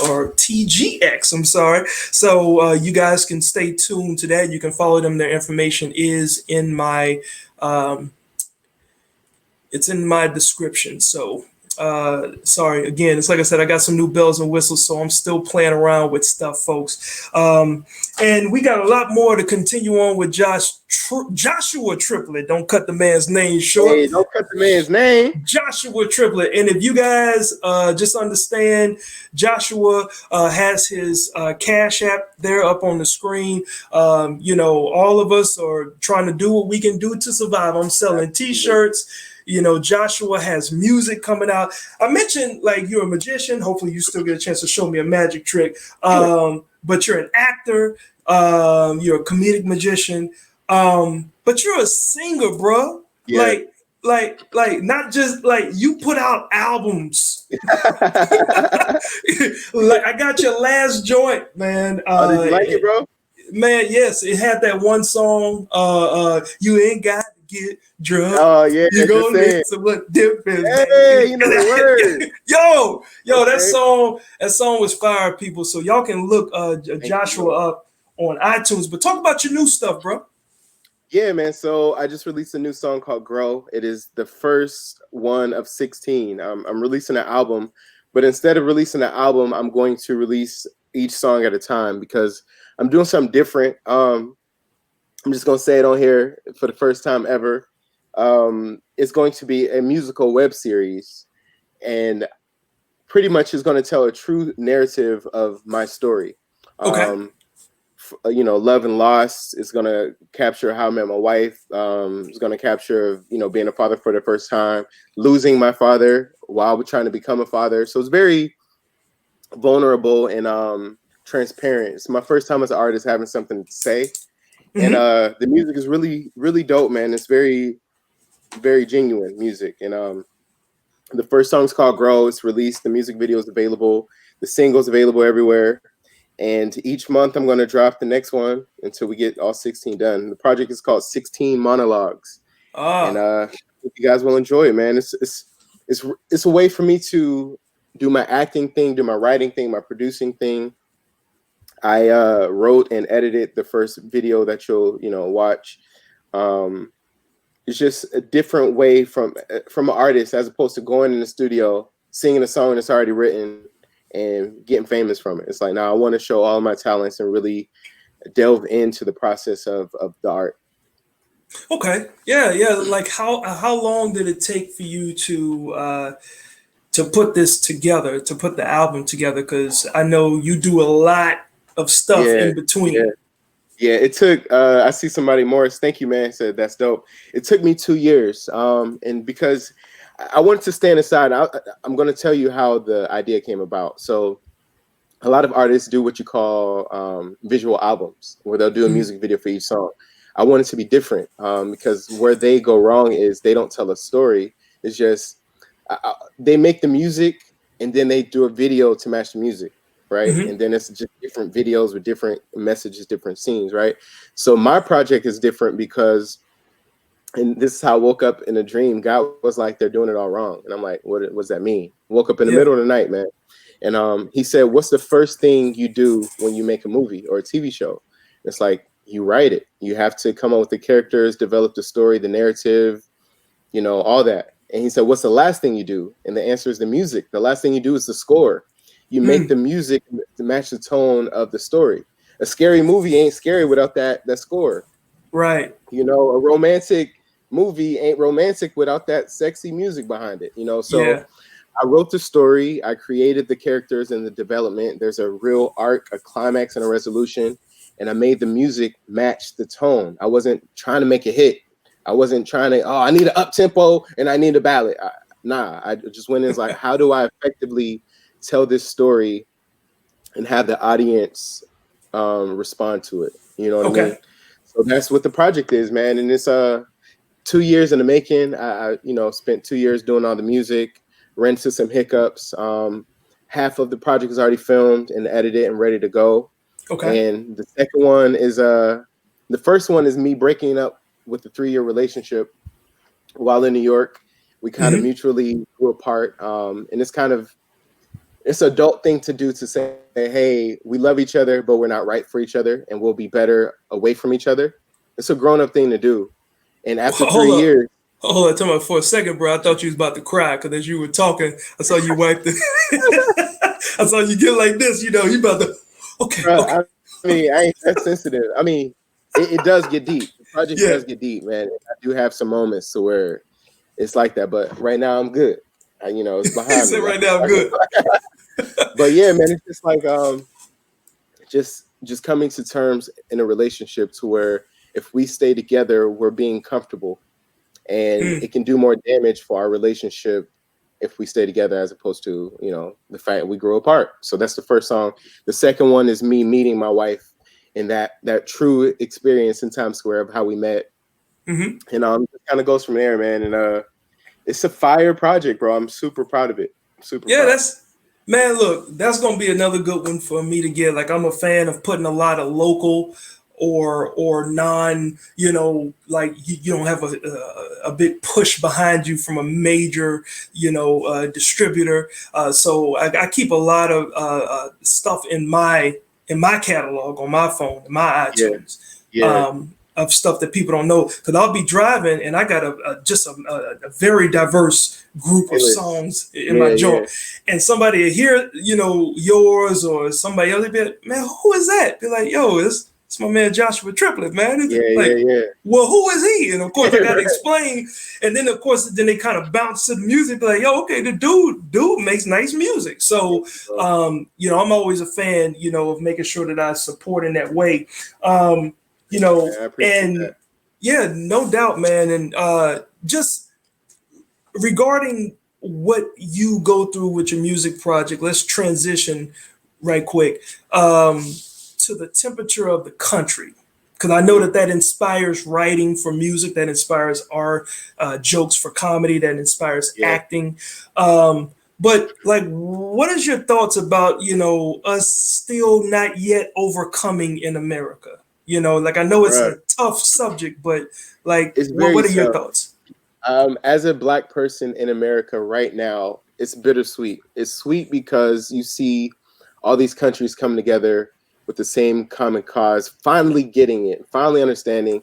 or TGX, I'm sorry. So you guys can stay tuned to that. You can follow them. Their information is in my, it's in my description. So sorry, again, it's like I said, I got some new bells and whistles, so I'm still playing around with stuff, folks. And we got a lot more to continue on with Joshua Triplett. Don't cut the man's name short. Hey, don't cut the man's name. Joshua Triplett. And if you guys just understand, Joshua has his Cash App there up on the screen. All of us are trying to do what we can do to survive. I'm selling T-shirts. Joshua has music coming out. I mentioned like you're a magician. Hopefully you still get a chance to show me a magic trick. But you're an actor. You're a comedic magician. But you're a singer, bro. Yeah. Like not just like you put out albums. Like I got your last joint, man. Did you like it, bro? Man, yes, it had that one song. You ain't got to get drunk. Oh yeah, You just gonna saying. listen what difference? Hey, you know the word. Yo, Okay. that song was fire, people. So y'all can look Joshua up on iTunes. But talk about your new stuff, bro. Yeah, man. So I just released a new song called "Grow." It is the first one of 16. I'm releasing an album, but instead of releasing an album, I'm going to release each song at a time because I'm doing something different. I'm just gonna say it on here for the first time ever. It's going to be a musical web series, and pretty much is going to tell a true narrative of my story. Okay. Love and loss is going to capture how I met my wife. It's going to capture, being a father for the first time, losing my father while we're trying to become a father. So it's very vulnerable and transparent. It's my first time as an artist having something to say. And the music is really, really dope, man. It's very, very genuine music. And the first song's called Grow. It's released. The music video is available. The single's available everywhere. And each month I'm going to drop the next one until we get all 16 done. The project is called 16 Monologues. And I hope you guys will enjoy it, man. It's a way for me to do my acting thing, do my writing thing, my producing thing. I wrote and edited the first video that you'll watch. It's just a different way from an artist as opposed to going in the studio, singing a song that's already written and getting famous from it. It's like, now I want to show all my talents and really delve into the process of the art. Okay. Yeah. Like how long did it take for you to put this together, to put the album together? Because I know you do a lot of stuff in between. Yeah, it took, I see somebody, Morris, thank you, man, said that's dope. It took me 2 years. And because I wanted to stand aside, I'm going to tell you how the idea came about. So a lot of artists do what you call visual albums, where they'll do a music video for each song. I wanted to be different because where they go wrong is they don't tell a story. It's just, they make the music and then they do a video to match the music. Right. And then it's just different videos with different messages, different scenes. Right. So my project is different because, and this is how I woke up in a dream. God was like, they're doing it all wrong. And I'm like, what does that mean? Woke up in the middle of the night, man. And he said, what's the first thing you do when you make a movie or a TV show? It's like, you write it. You have to come up with the characters, develop the story, the narrative, all that. And he said, what's the last thing you do? And the answer is the music. The last thing you do is the score. You make the music to match the tone of the story. A scary movie ain't scary without that score. Right. A romantic movie ain't romantic without that sexy music behind it. So I wrote the story. I created the characters and the development. There's a real arc, a climax, and a resolution. And I made the music match the tone. I wasn't trying to make a hit. I wasn't trying to, I need an up-tempo and I need a ballad. I just went in like, how do I effectively tell this story and have the audience respond to it? You know what I mean? So that's what the project is, man. And it's 2 years in the making. I spent 2 years doing all the music, ran into some hiccups. Half of the project is already filmed and edited and ready to go. Okay. And the second one is the first one is me breaking up with a 3-year relationship while in New York. We kind of mutually grew apart. And it's an adult thing to do, to say, hey, we love each other, but we're not right for each other, and we'll be better away from each other. It's a grown-up thing to do. And after 3 years... Hold on, tell me for a second, bro. I thought you was about to cry, because as you were talking, I saw you wipe the... I saw you get like this, you about to... Okay, bro, okay. I ain't that sensitive. It does get deep. The project does get deep, man. I do have some moments to where it's like that, but right now I'm good. It's behind me. Right now I'm good. But yeah, man, it's just like just coming to terms in a relationship to where if we stay together, we're being comfortable, and it can do more damage for our relationship if we stay together as opposed to the fact we grow apart. So that's the first song. The second one is me meeting my wife and that true experience in Times Square of how we met. And it kind of goes from there, man. And it's a fire project, bro. I'm super proud of it. Proud. Man, look, that's gonna be another good one for me to get. Like, I'm a fan of putting a lot of local or non, like you don't have a big push behind you from a major, distributor. So I keep a lot of stuff in my catalog on my phone, in my iTunes. Yeah. Of stuff that people don't know, because I'll be driving and I got a very diverse group of songs in my joint, and somebody will hear yours or somebody else, be like, man, who is that? Be like, yo, it's my man Joshua Triplett, man. Well, who is he? And of course I gotta explain, and then of course they kind of bounce to the music, be like, yo, okay, the dude makes nice music. So I'm always a fan, of making sure that I support in that way. And yeah, no doubt, man. And just regarding what you go through with your music project, let's transition right quick to the temperature of the country, because I know that inspires writing for music, that inspires our jokes for comedy, that inspires acting. But like, what is your thoughts about us still not yet overcoming in America? Like, I know it's a tough subject, but like, what are your thoughts? As a Black person in America right now, it's bittersweet. It's sweet because you see all these countries coming together with the same common cause, finally getting it, finally understanding.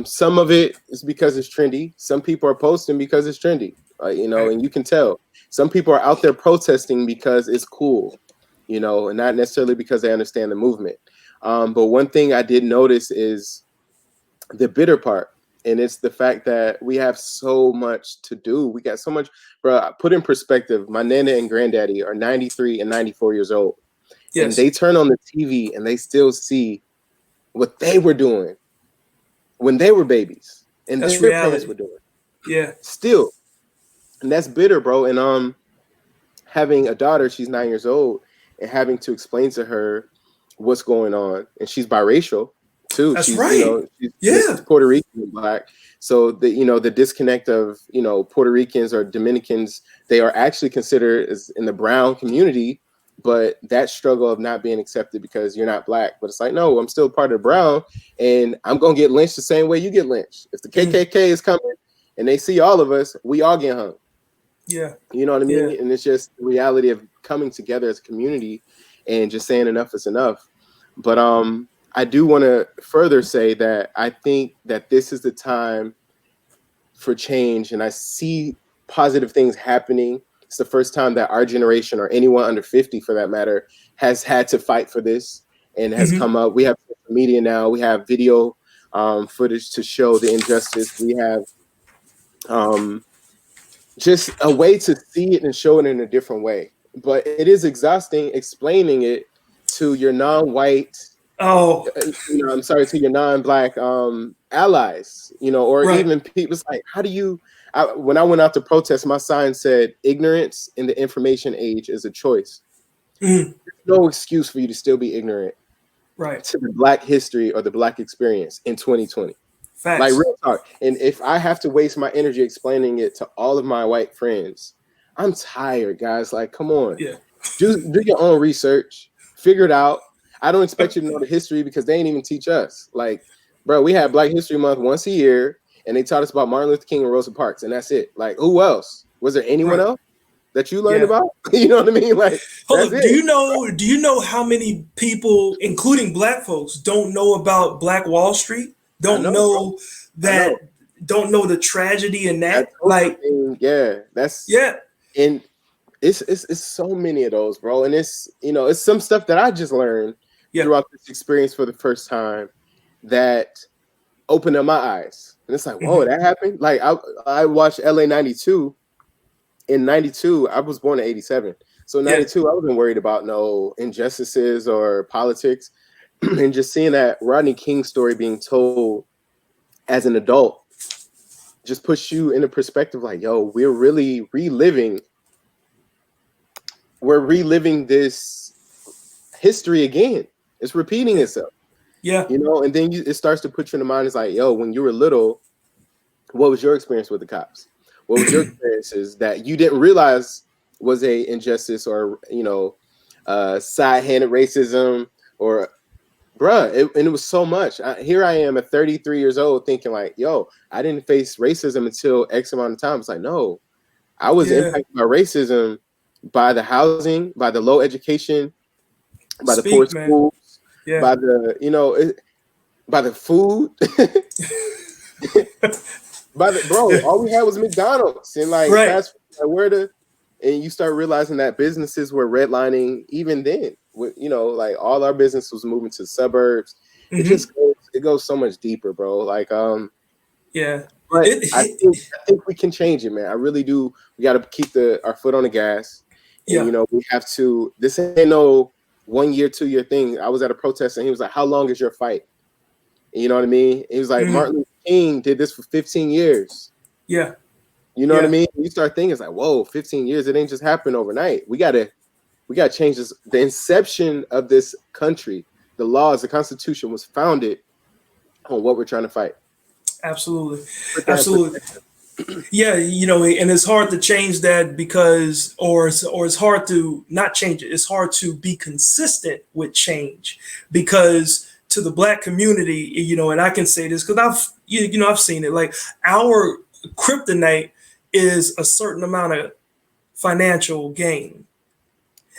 Some of it is because it's trendy. Some people are posting because it's trendy, and you can tell. Some people are out there protesting because it's cool, and not necessarily because they understand the movement. But one thing I did notice is the bitter part. And it's the fact that we have so much to do. We got so much, bro. Put in perspective, my nana and granddaddy are 93 and 94 years old. Yes. And they turn on the TV and they still see what they were doing when they were babies. And that's their reality. Parents were doing. Yeah. Still. And that's bitter, bro. And having a daughter, she's 9 years old, and having to explain to her what's going on. And she's biracial too. That's she's, right. She's Puerto Rican and Black. So the disconnect of, Puerto Ricans or Dominicans, they are actually considered as in the brown community, but that struggle of not being accepted because you're not Black. But it's like, no, I'm still part of brown, and I'm going to get lynched the same way you get lynched. If the KKK is coming and they see all of us, we all get hung. Yeah. You know what I mean? Yeah. And it's just the reality of coming together as a community and just saying enough is enough. But I do want to further say that I think that this is the time for change, and I see positive things happening. It's the first time that our generation, or anyone under 50 for that matter, has had to fight for this and has come up. We have social media now. We have video footage to show the injustice. We have just a way to see it and show it in a different way. But it is exhausting explaining it to your non-white, to your non-Black allies, or even people. It's like, how do you? When I went out to protest, my sign said, "Ignorance in the information age is a choice." There's no excuse for you to still be ignorant, to the Black history or the Black experience in 2020. Facts. Like, real talk. And if I have to waste my energy explaining it to all of my white friends, I'm tired, guys. Like, come on. Yeah. Do your own research. Figure it out. I don't expect you to know the history because they ain't even teach us. Like, bro, we had Black History Month once a year, and they taught us about Martin Luther King and Rosa Parks, and that's it. Like, who else? Was there anyone else that you learned about? You know what I mean? Like, hold on, do you know how many people, including Black folks, don't know about Black All Street? Don't know the tragedy in that. And it's so many of those, bro. And it's it's some stuff that I just learned throughout this experience for the first time that opened up my eyes. And it's like, whoa, that happened. Like, I watched LA 92. In 92, I was born in 87. So in 92, I wasn't worried about no injustices or politics. And just seeing that Rodney King story being told as an adult just puts you in a perspective like, yo, we're really reliving this history again. It's repeating itself. Yeah. And then it starts to put you in the mind. It's like, yo, when you were little, what was your experience with the cops? What was your experiences that you didn't realize was a injustice or, side-handed racism or bruh, and it was so much. Here I am at 33 years old thinking like, yo, I didn't face racism until X amount of time. It's like, no, I was impacted by racism, by the housing, by the low education, by the poor schools, by the, by the food. All we had was McDonald's and like fast food, and you start realizing that businesses were redlining even then. Like all our business was moving to suburbs. It goes so much deeper, bro. Like but I think we can change it, man. I really do. We got to keep our foot on the gas. And, we have to. This ain't no 1 year, 2 year thing. I was at a protest and he was like, "How long is your fight?" And you know what I mean? He was like, "Martin Luther King did this for 15 years." Yeah. You know what I mean? You start thinking, it's like, whoa, 15 years. It ain't just happened overnight. We gotta change this. The inception of this country, the laws, the Constitution was founded on what we're trying to fight. Absolutely. Yeah, and it's hard to change that because, or it's hard to not change it. It's hard to be consistent with change because to the Black community, and I can say this because I've seen it. Like our kryptonite is a certain amount of financial gain.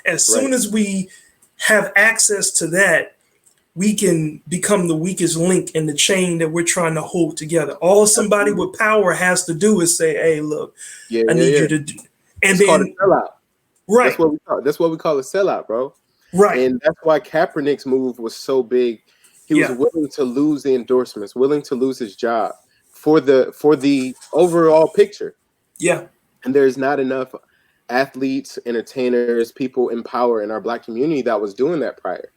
As soon as we have access to that, we can become the weakest link in the chain that we're trying to hold together. All somebody with power has to do is say, "Hey, look, I need you to do." And it's called a sellout. Right. That's what we call a sellout, bro. Right. And that's why Kaepernick's move was so big. He was willing to lose the endorsements, willing to lose his job for the overall picture. Yeah. And there's not enough athletes, entertainers, people in power in our Black community that was doing that prior.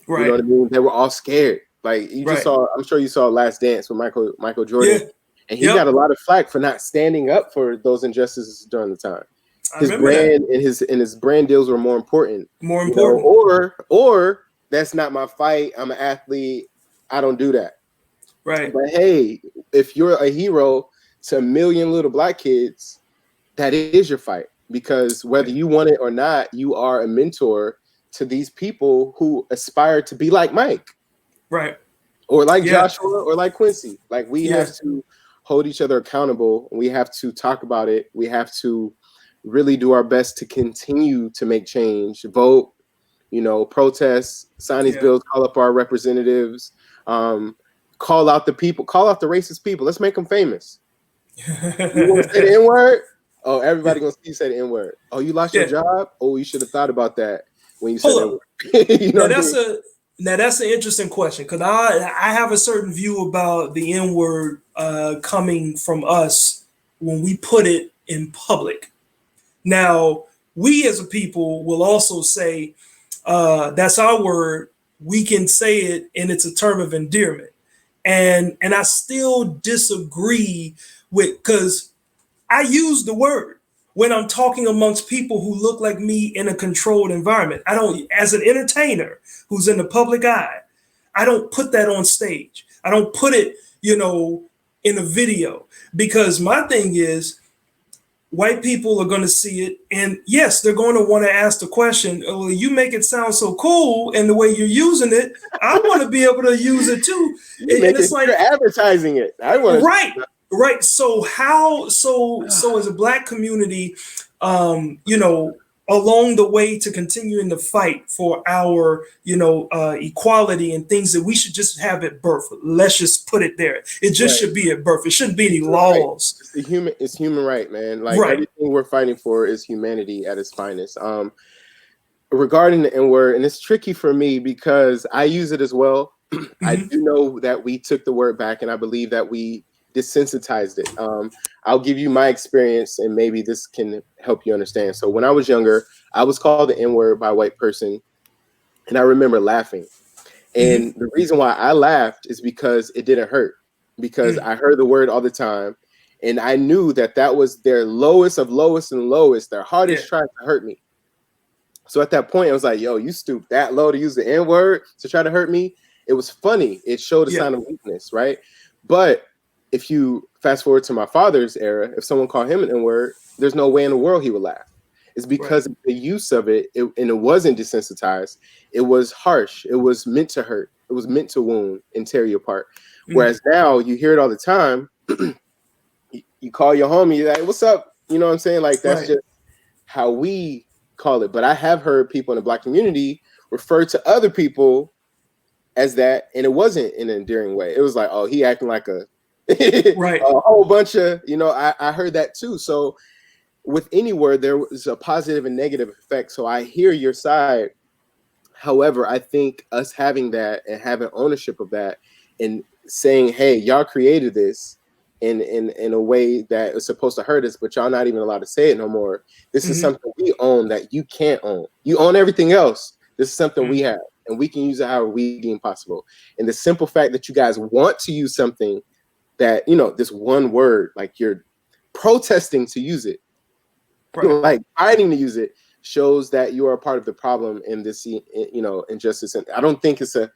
Right. You know what I mean? They were all scared. Like you just saw, I'm sure you saw Last Dance with Michael Jordan. Yeah. And he got a lot of flack for not standing up for those injustices during the time. His brand and his brand deals were more important. Or that's not my fight. I'm an athlete. I don't do that. Right. But hey, if you're a hero to a million little Black kids, that is your fight. Because whether you want it or not, you are a mentor to these people who aspire to be like Mike. Right. Or like Joshua or like Quincy. Like we have to hold each other accountable. We have to talk about it. We have to really do our best to continue to make change, vote, protest, sign these bills, call up our representatives, call out the people, call out the racist people. Let's make them famous. You want to say the N-word? Oh, everybody gonna see you say the N-word. Oh, you lost your job? Oh, you should have thought about that when you said N-word. Now that's an interesting question because I have a certain view about the N-word coming from us when we put it in public. Now, we as a people will also say that's our word. We can say it and it's a term of endearment. And I still disagree with because I use the word when I'm talking amongst people who look like me in a controlled environment. I don't, as an entertainer who's in the public eye, I don't put that on stage. I don't put it, in a video because my thing is white people are going to see it. And yes, they're going to want to ask the question, oh, you make it sound so cool. And the way you're using it, I want to be able to use it too. And it's like you're advertising it. Right. So as a Black community, along the way to continuing the fight for our, equality and things that we should just have at birth. Let's just put it there. It just should be at birth. It shouldn't be any laws. It's human right, man. Like everything we're fighting for is humanity at its finest. Regarding the N-word, and it's tricky for me because I use it as well. I do know that we took the word back, and I believe that we desensitized it. I'll give you my experience and maybe this can help you understand. So when I was younger, I was called the N-word by a white person and I remember laughing. And the reason why I laughed is because it didn't hurt, because I heard the word all the time and I knew that that was their lowest of lowest and lowest, their hardest trying to hurt me. So at that point, I was like, yo, you stooped that low to use the N-word to try to hurt me? It was funny. It showed a sign of weakness, right? But if you fast forward to my father's era, if someone called him an N-word, there's no way in the world he would laugh. It's because of the use of it, and it wasn't desensitized. It was harsh. It was meant to hurt. It was meant to wound and tear you apart. Mm. Whereas now you hear it all the time. You call your homie, you're like, what's up? You know what I'm saying? Like, that's just how we call it. But I have heard people in the Black community refer to other people as that, and it wasn't in an endearing way. It was like, oh, he acting like a a whole bunch of, I heard that too. So with any word, there was a positive and negative effect. So I hear your side. However, I think us having that and having ownership of that and saying, hey, y'all created this in a way that is supposed to hurt us, but y'all not even allowed to say it no more. This is something we own that you can't own. You own everything else. This is something we have, and we can use it however we deem possible. And the simple fact that you guys want to use something that, this one word, like you're protesting to use it, like fighting to use it, shows that you are a part of the problem in this, injustice. And I don't think it's a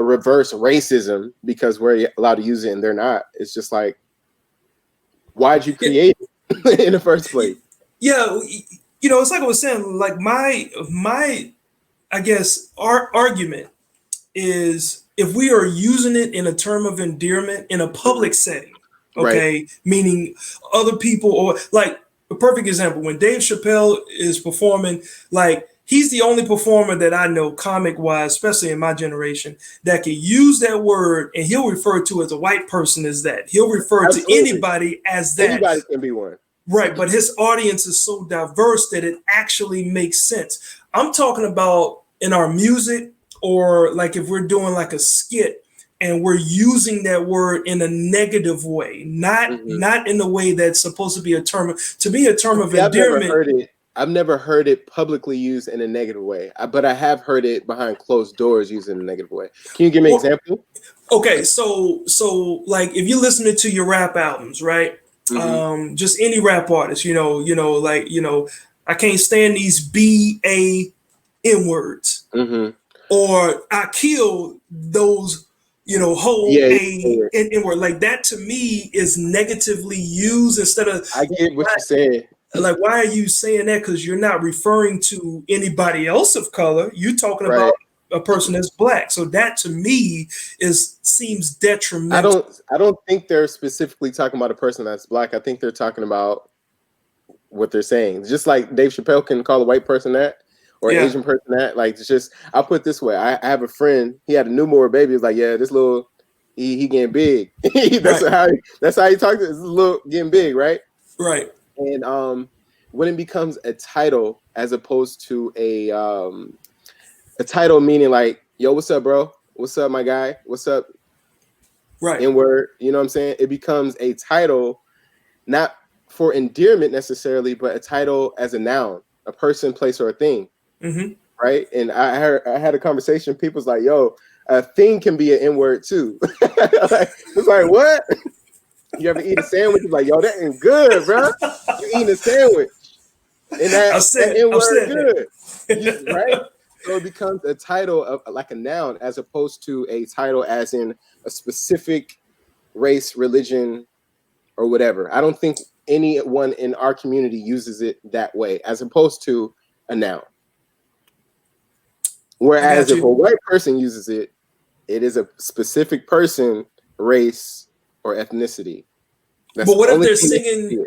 reverse racism because we're allowed to use it and they're not. It's just like, why'd you create it in the first place? Yeah, it's like I was saying. Like my, I guess our argument is if we are using it in a term of endearment in a public setting, meaning other people, or like a perfect example when Dave Chappelle is performing, like. He's the only performer that I know, comic-wise, especially in my generation, that can use that word and he'll refer to as a white person as that. He'll refer to anybody as that. Anybody can be one. Right, but his audience is so diverse that it actually makes sense. I'm talking about in our music, or like if we're doing like a skit and we're using that word in a negative way, not in the way that's supposed to be a term. To me, a term of endearment. I've never heard it publicly used in a negative way, but I have heard it behind closed doors used in a negative way. Can you give me an example? Okay, so like if you're listening to your rap albums, right? Just any rap artist, I can't stand these BAN words, or I kill those, whole N word. Like that to me is negatively used instead of. I get what you're saying. Like, why are you saying that? Because you're not referring to anybody else of color. You're talking about a person that's Black. So that to me seems detrimental. I don't think they're specifically talking about a person that's Black. I think they're talking about what they're saying. Just like Dave Chappelle can call a white person that, or an Asian person that. Like, it's just, I'll put it this way. I have a friend. He had a newborn baby. He's like, yeah, this little he getting big. That's how he talks. This little getting big, right? Right. And when it becomes a title as opposed to a title meaning like, yo, what's up, bro? What's up, my guy? What's up? Right. N-word, you know what I'm saying? It becomes a title, not for endearment necessarily, but a title as a noun, a person, place, or a thing. Right? And I had a conversation. People's like, yo, a thing can be an N-word too. It's like, what? You ever eat a sandwich? You're like, yo, that ain't good, bro. You eating a sandwich. And that N-word good. Right? So it becomes a title of like a noun as opposed to a title as in a specific race, religion, or whatever. I don't think anyone in our community uses it that way as opposed to a noun. Whereas if a white person uses it, it is a specific person, race, or ethnicity. But what if they're singing?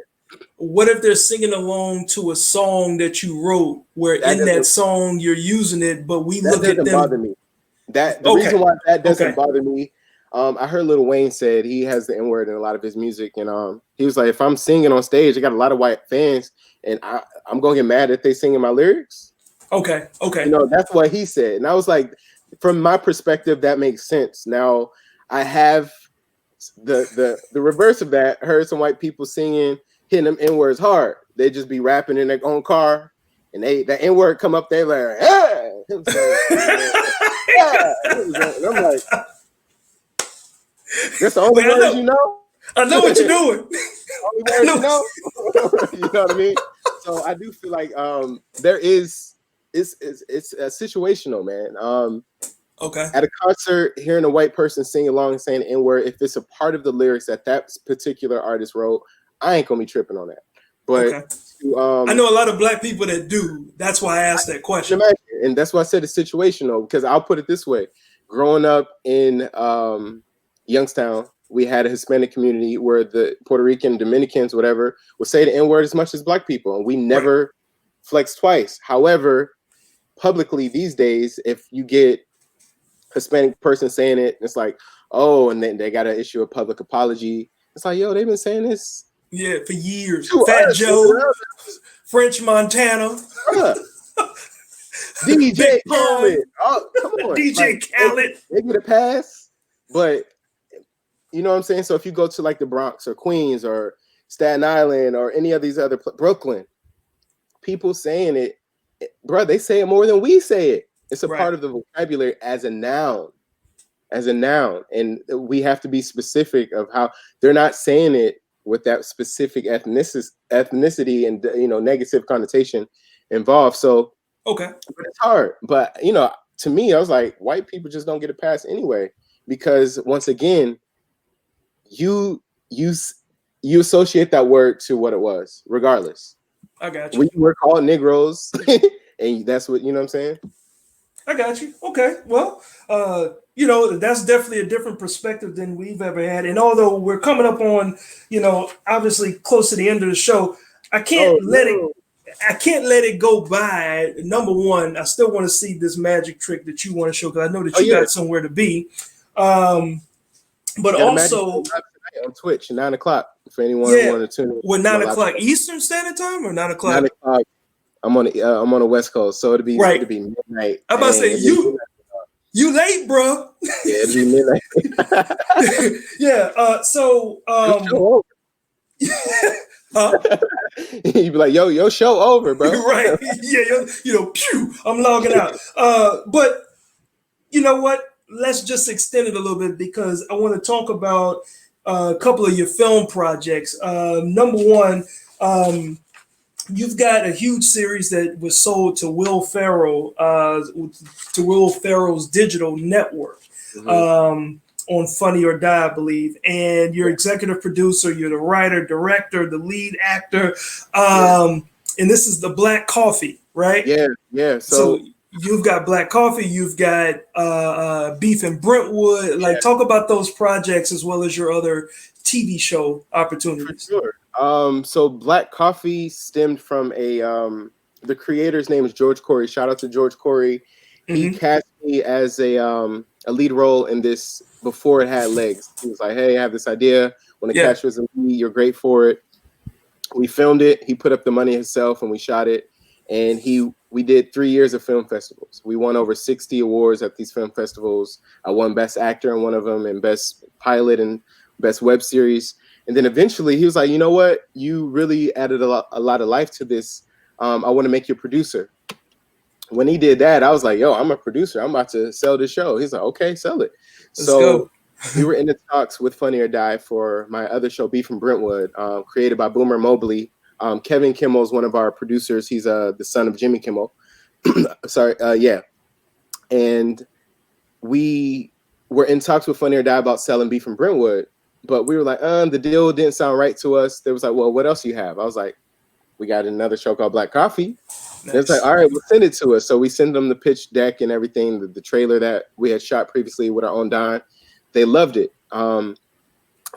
What if they're singing along to a song that you wrote, where in that song you're using it, but we look at them? That doesn't bother me. The reason why that doesn't bother me, I heard Lil Wayne said he has the N-word in a lot of his music, and he was like, if I'm singing on stage, I got a lot of white fans, and I'm gonna get mad if they singing my lyrics. Okay. That's what he said, and I was like, from my perspective, that makes sense. Now I have the reverse of that. Heard some white people singing, hitting them N-words hard. They just be rapping in their own car, and the N-word come up, they like, hey! And I'm like, that's the only words you know? I know what you're doing. Only words you know? You know what I mean? So I do feel like it's situational, man. At a concert, hearing a white person sing along and saying the N-word, if it's a part of the lyrics that particular artist wrote, I ain't gonna be tripping on that. But I know a lot of Black people that do. That's why I asked that question. And that's why I said it's situational, because I'll put it this way. growing up in Youngstown, we had a Hispanic community where the Puerto Rican, Dominicans, whatever, would say the N-word as much as Black people, and we never flexed twice. However, publicly these days, if you get Hispanic person saying it, it's like, oh, and then they got to issue a public apology. It's like, yo, they've been saying this for years. to Fat us, Joe, French Montana, DJ Khaled. Oh, come on, DJ Khaled. They get a pass, but you know what I'm saying. So if you go to like the Bronx or Queens or Staten Island or any of these other Brooklyn, people saying it, bro, they say it more than we say it. It's a part of the vocabulary as a noun, and we have to be specific of how they're not saying it with that specific ethnicity and negative connotation involved. So it's hard, but to me, I was like, white people just don't get a pass anyway, because once again, you associate that word to what it was, regardless. I got you. We were called Negroes, and that's what you know what I'm saying. I got you. Okay. Well, that's definitely a different perspective than we've ever had. And although we're coming up on, obviously close to the end of the show, I can't let it go by. Number one, I still want to see this magic trick that you want to show, because I know that you got somewhere to be. But also on Twitch, 9:00 for anyone who want to tune in. With 9:00 Eastern Standard Time or 9:00? 9:00. I'm on the West Coast, so it'll be midnight. I'm about to say you late, bro. Yeah, it'll be midnight. So you'd be like, yo, show over, bro. Right. Yeah, pew, I'm logging out. But you know what? Let's just extend it a little bit, because I want to talk about a couple of your film projects. Number one, you've got a huge series that was sold to Will Ferrell, to Will Ferrell's digital network, on Funny or Die, I believe. And you're executive producer, you're the writer, director, the lead actor. And this is the Black Coffee, right? Yeah. So you've got Black Coffee, you've got Beef in Brentwood. Talk about those projects as well as your other TV show opportunities. For sure. So Black Coffee stemmed from the creator's name is George Corey. Shout out to George Corey. He cast me as a lead role in this before it had legs. He was like, hey, I have this idea. When the catch was in me, you're great for it. We filmed it. He put up the money himself and we shot it. And we did 3 years of film festivals. We won over 60 awards at these film festivals. I won Best Actor in one of them, and Best Pilot and Best Web Series. And then eventually he was like, you know what? You really added a lot of life to this. I want to make you a producer. When he did that, I was like, yo, I'm a producer. I'm about to sell this show. He's like, okay, sell it. Let's go. We were in the talks with Funny or Die for my other show, Beef from Brentwood, created by Boomer Mobley. Kevin Kimmel is one of our producers. He's the son of Jimmy Kimmel. And we were in talks with Funny or Die about selling Beef from Brentwood, but we were like, the deal didn't sound right to us. They was like, well, what else do you have? I was like, we got another show called Black Coffee. Nice. It's like, all right, well, send it to us. So we send them the pitch deck and everything, the trailer that we had shot previously with our own dime. They loved it.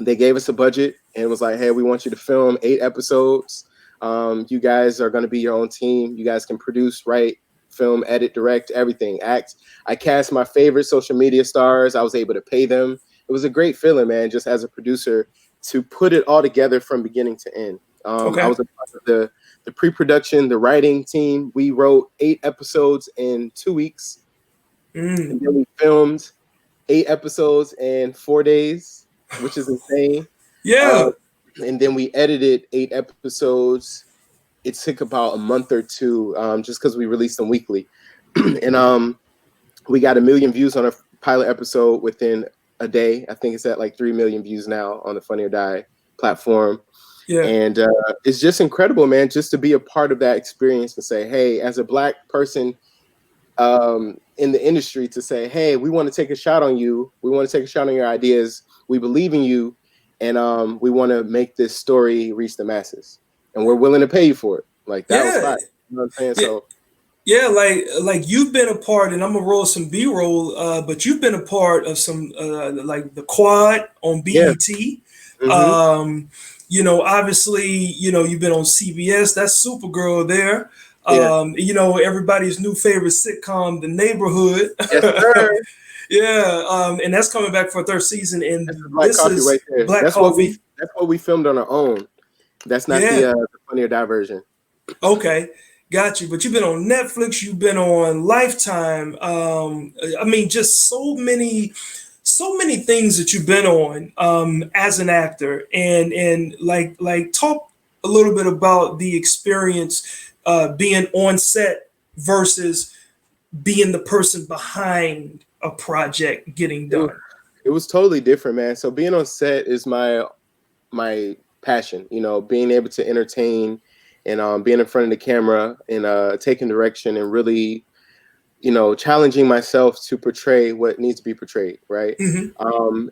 They gave us a budget and was like, hey, we want you to film 8 episodes. You guys are going to be your own team. You guys can produce, write, film, edit, direct, everything, act. I cast my favorite social media stars. I was able to pay them. It was a great feeling, man, just as a producer to put it all together from beginning to end. I was a part of the pre-production, the writing team. We wrote 8 episodes in 2 weeks. And then we filmed 8 episodes in 4 days, which is insane. And then we edited 8 episodes. It took about a month or two, just because we released them weekly. And we got 1 million views on a pilot episode within a day. I think it's at like 3 million views now on the Funny or Die platform. And it's just incredible, man, just to be a part of that experience and say, hey, as a Black person in the industry, to say, hey, we want to take a shot on you. We want to take a shot on your ideas. We believe in you. And we want to make this story reach the masses. And we're willing to pay you for it. Like, that was fine. You know what I'm saying? So Yeah, like you've been a part, and I'm gonna roll some B-roll, but you've been a part of some like the Quad on Yeah. BET. Hmm. Obviously, you've been on CBS. That's Supergirl there. Yeah. Everybody's new favorite sitcom, The Neighborhood. Yes, sir. Yeah, and that's coming back for a third season, That's and the black this coffee right is there. Black That's what we. Coffee. That's what we filmed on our own. That's not Yeah. the Funny or Die version. Okay, got you. But you've been on Netflix, you've been on Lifetime. I mean, just so many things that you've been on as an actor, and like talk a little bit about the experience being on set versus being the person behind a project getting It was, done. it was totally different, man. So being on set is my passion. Being able to entertain and being in front of the camera and taking direction and really challenging myself to portray what needs to be portrayed, right? Hmm. Um,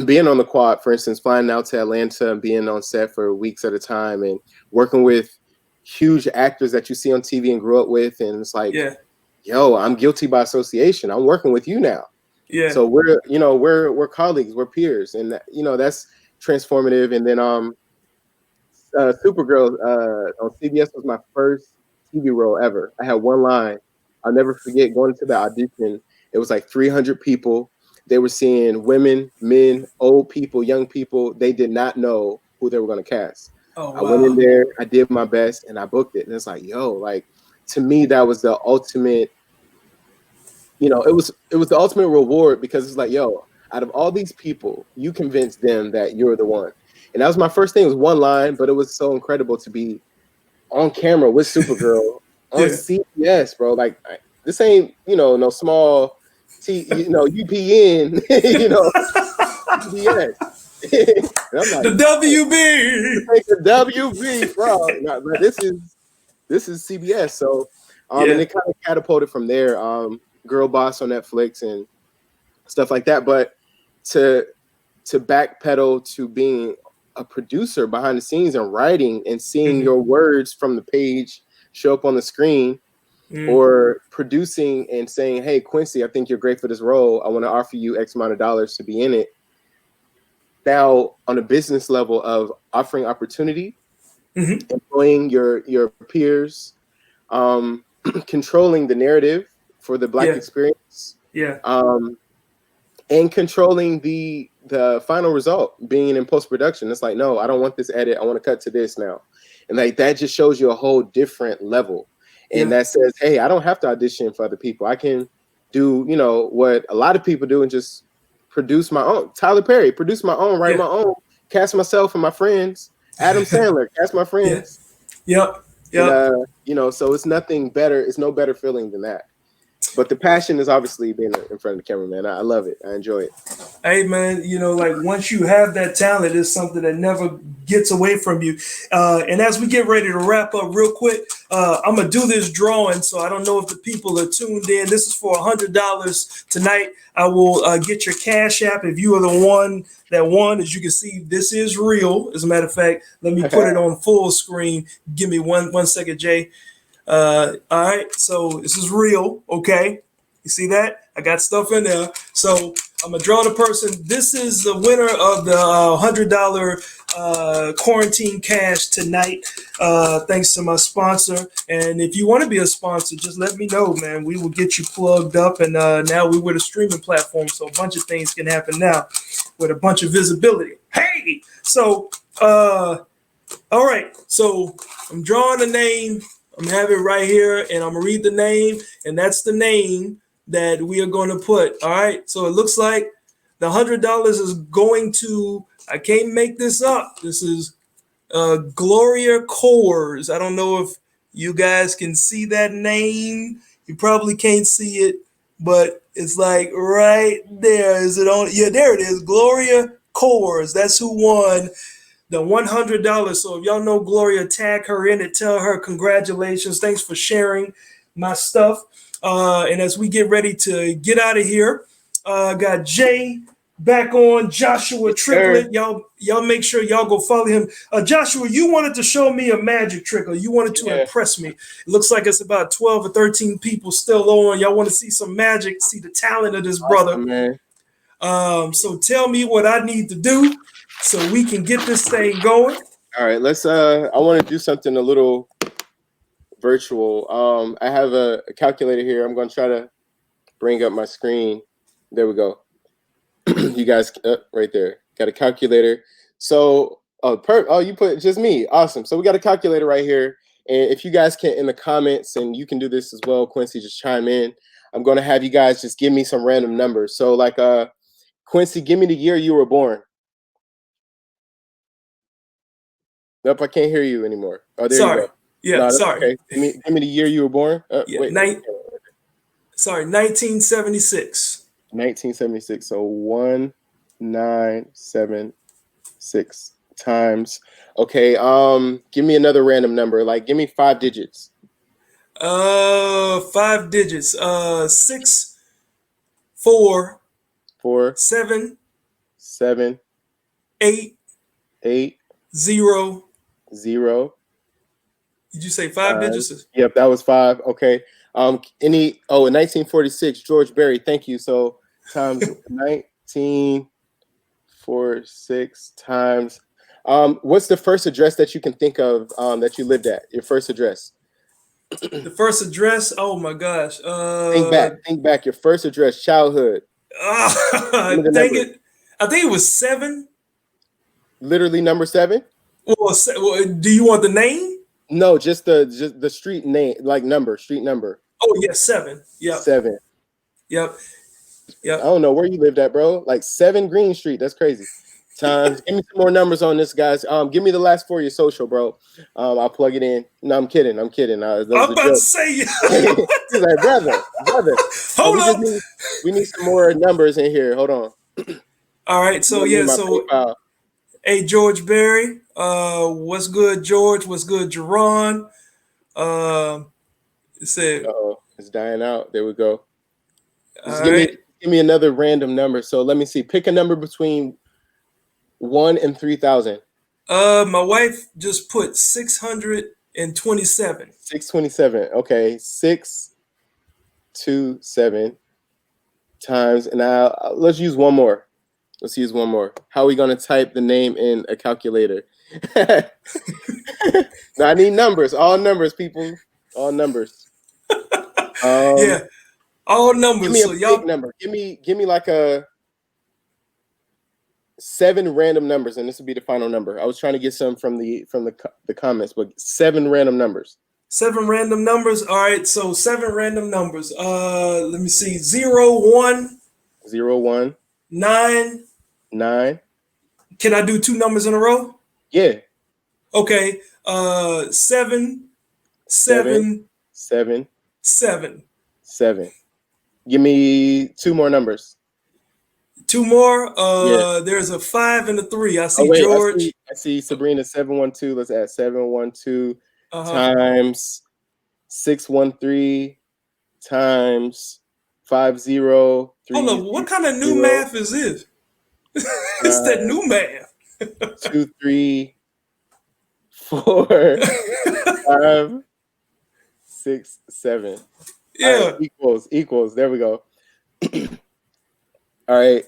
being on the quad, for instance, flying out to Atlanta and being on set for weeks at a time and working with huge actors that you see on TV and grew up with, and it's like, Yeah, yo, I'm guilty by association. I'm working with you now. yeah, So we're colleagues, we're peers, and that's transformative. And then Supergirl on CBS was my first TV role ever. I had one line. I'll never forget going to the audition. It was like 300 people. They were seeing women, men, old people, young people. They did not know who they were going to cast. oh I went in wow, there, I did my best, and I booked it. And it's like, yo, like to me, that was the ultimate. It was the ultimate reward because it's like, yo, out of all these people, you convinced them that you're the one. And that was my first thing. It was one line, but it was so incredible to be on camera with Supergirl on yeah. CBS, bro. Like this ain't no small UPN, CBS. And I'm like, The WB. take the WB, bro. Nah, bro, this is CBS. So, and Yeah. it kind of catapulted from there. Girl Boss on Netflix and stuff like that. But to backpedal to being a producer behind the scenes and writing and seeing Mhm. your words from the page show up on the screen, Mm. or producing and saying, hey, Quincy, I think you're great for this role. I want to offer you X amount of dollars to be in it. Now, on a business level of offering opportunity, Mhm. employing your peers, controlling the narrative for the Black Yeah. experience, Yeah. and controlling the final result, being in post-production. It's like, no, I don't want this edit. I want to cut to this now. And like that just shows you a whole different level. And Yeah. that says, hey, I don't have to audition for other people. I can do, what a lot of people do and just produce my own. Tyler Perry, produce my own, write Yeah. my own, cast myself and my friends. Adam Sandler, cast my Yeah. friends. Yep. And Yep. so it's nothing better. It's no better feeling than that. But the passion is obviously being in front of the camera, man. I love it. I enjoy it. Hey man, like once you have that talent, it's something that never gets away from you. And as we get ready to wrap up real quick, I'm gonna do this drawing. So I don't know if the people are tuned in. This is for $100 tonight. I will get your Cash App if you are the one that won. As you can see, this is real. As a matter of fact, let me put it on full screen. Give me one second, Jay. All right, so this is real, okay? You see that? I got stuff in there. So I'm gonna draw the person. This is the winner of the $100 quarantine cash tonight. Thanks to my sponsor. And if you want to be a sponsor, just let me know, man. We will get you plugged up. And now we're with a streaming platform, so a bunch of things can happen now with a bunch of visibility. Hey, so all right. So I'm drawing a name. I'm having it right here, and I'm gonna read the name, and that's the name that we are going to put. All right. So it looks like the $100 is going to. I can't make this up. This is Gloria Coors. I don't know if you guys can see that name. You probably can't see it, but it's like right there. Is it on? Yeah, there it is. Gloria Coors. That's who won the $100. So if y'all know Gloria, tag her in and tell her congratulations. Thanks for sharing my stuff. And as we get ready to get out of here, got Jay, back on Joshua Sure. Triplett. Y'all make sure y'all go follow him. Joshua, you wanted to show me a magic trick, or you wanted to impress me. It looks like it's about 12 or 13 people still on. Y'all want to see some magic, see the talent of this brother. Man. So tell me what I need to do so we can get this thing going. All right, let's I want to do something a little virtual. I have a calculator here. I'm going to try to bring up my screen. There we go. You guys right there. Got a calculator. So you put just me. Awesome. So we got a calculator right here. And if you guys can in the comments, and you can do this as well, Quincy, just chime in. I'm going to have you guys just give me some random numbers. So like Quincy, give me the year you were born. Nope, I can't hear you anymore. Oh, there sorry. you go. Yeah, no, sorry. Okay. Give me the year you were born. Yeah, wait. Sorry, 1976. 1976. So 1976 times. Okay. Give me another random number. Like, give me 5 digits. 5 digits. 6, 4, 4, 7, 7, 8, 8, 0. 0. Did you say 5 digits? Yep, that was 5. Okay. In 1946, George Berry. Thank you. So times 1946 times. What's the first address that you can think of that you lived at? Your first address. The first address. Oh my gosh. Think back. Your first address, childhood. Dang it. I think it was 7. Literally number 7. Well, do you want the name? No, just the street name, like street number. Oh yeah, 7. Yep. 7. Yep. I don't know where you lived at, bro. Like 7 Green Street. That's crazy. Times. Give me some more numbers on this, guys. Give me the last 4 of your social, bro. I'll plug it in. No, I'm kidding. I'm about to say He's like, brother. Hold up. We need some more numbers in here. Hold on. All right. So PayPal. Hey, George Berry. What's good, George? What's good, Jerron? It said, it's dying out. There we go. Just give me another random number. So let me see. Pick a number between 1 and 3,000. My wife just put 627. 627. Okay, 627 times. And now let's use one more. How are we going to type the name in a calculator? No, I need numbers. All numbers, people. All numbers. Yeah, all numbers. Give me a big number. Give me like a 7 random numbers, and this will be the final number. I was trying to get some from the comments, but 7 random numbers. 7 random numbers. All right, so 7 random numbers. Let me see. 0, 1. 0, 1. 9. 9. Can I do 2 numbers in a row? Yeah. Okay. 7. 7. 7. 7. 7. Give me 2 more numbers. 2 more. Yeah. There's a 5 and a 3. I see George. I see Sabrina 712. Let's add 712 times 613 times 50. Hold on. What kind of new math is this? It's that new math. 2, 3, 4, 5, 6, 7. Yeah. Right, equals. There we go. All right.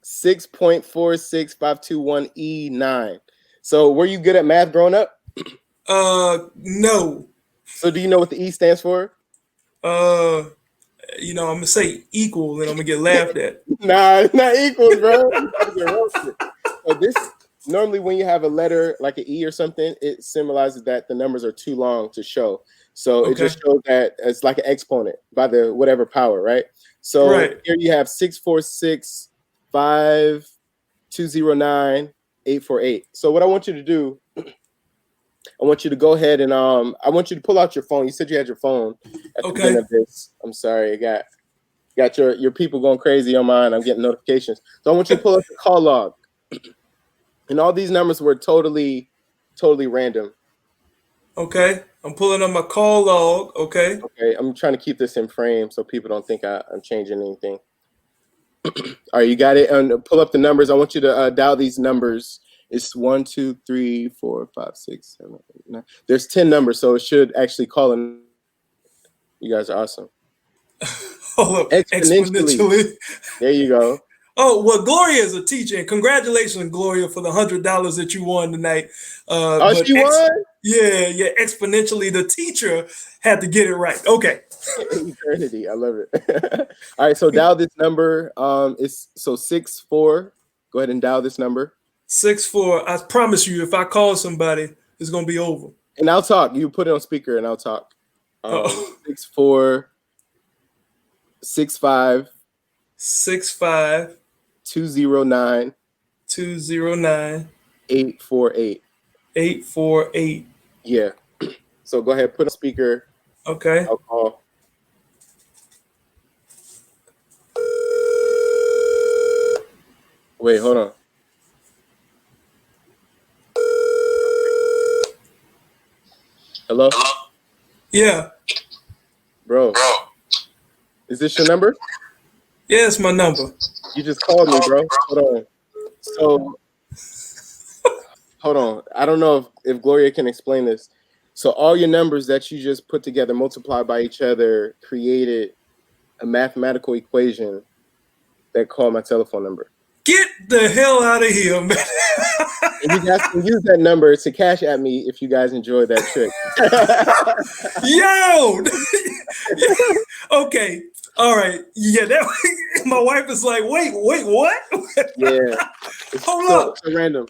6.46521E9. So were you good at math growing up? No. So do you know what the E stands for? I'm gonna say equal, and I'm gonna get laughed at. Nah, it's not equals, bro. So this normally when you have a letter like an E or something, it symbolizes that the numbers are too long to show. So it just shows that it's like an exponent by the whatever power, right? So here you have 6465209 So what I want you to do, I want you to go ahead and I want you to pull out your phone. You said you had your phone at the beginning of this. I'm sorry, I got your people going crazy on mine. I'm getting notifications. So I want you to pull up the call log. And all these numbers were totally random. Okay. I'm pulling up my call log. Okay. Okay. I'm trying to keep this in frame so people don't think I'm changing anything. All right, you got it. And pull up the numbers. I want you to dial these numbers. It's 1, 2, 3, 4, 5, 6, 7, 8, 9. There's 10 numbers, so it should actually call in. You guys are awesome. Hold up. Exponentially. There you go. Oh, well, Gloria is a teacher, and congratulations, Gloria, for the $100 that you won tonight. She won? Yeah, exponentially. The teacher had to get it right. Okay. Eternity. I love it. All right, so dial this number. It's 64. Go ahead and dial this number. 64. I promise you, if I call somebody, it's gonna be over. And I'll talk. You put it on speaker, and I'll talk. 64 65 65 209 848 848. Yeah. So go ahead, put on speaker. Okay. I'll call. Wait, hold on. Hello? Yeah. Bro. Is this your number? Yeah, it's my number. You just called me, bro. Hold on. So, hold on. I don't know if Gloria can explain this. So all your numbers that you just put together, multiplied by each other, created a mathematical equation that called my telephone number. Get the hell out of here, man. And you guys can use that number to cash at me if you guys enjoy that trick. Yo! Okay. All right. Yeah, my wife is like, wait, what? Yeah. Hold up. So random.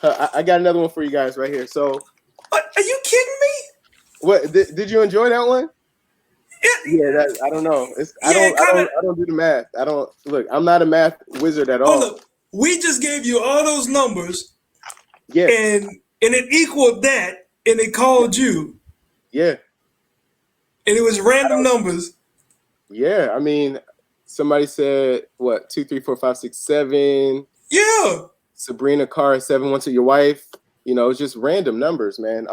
I got another one for you guys right here. So, are you kidding me? What did you enjoy that one? Yeah, I don't know. I don't do the math. I'm not a math wizard at all. Look, we just gave you all those numbers. Yeah. And it equaled that, and it called you. Yeah. And it was random numbers. Yeah, I mean, somebody said what 2, 3, 4, 5, 6, 7. Yeah. Sabrina Carr 712. Your wife. You know, it's just random numbers, man.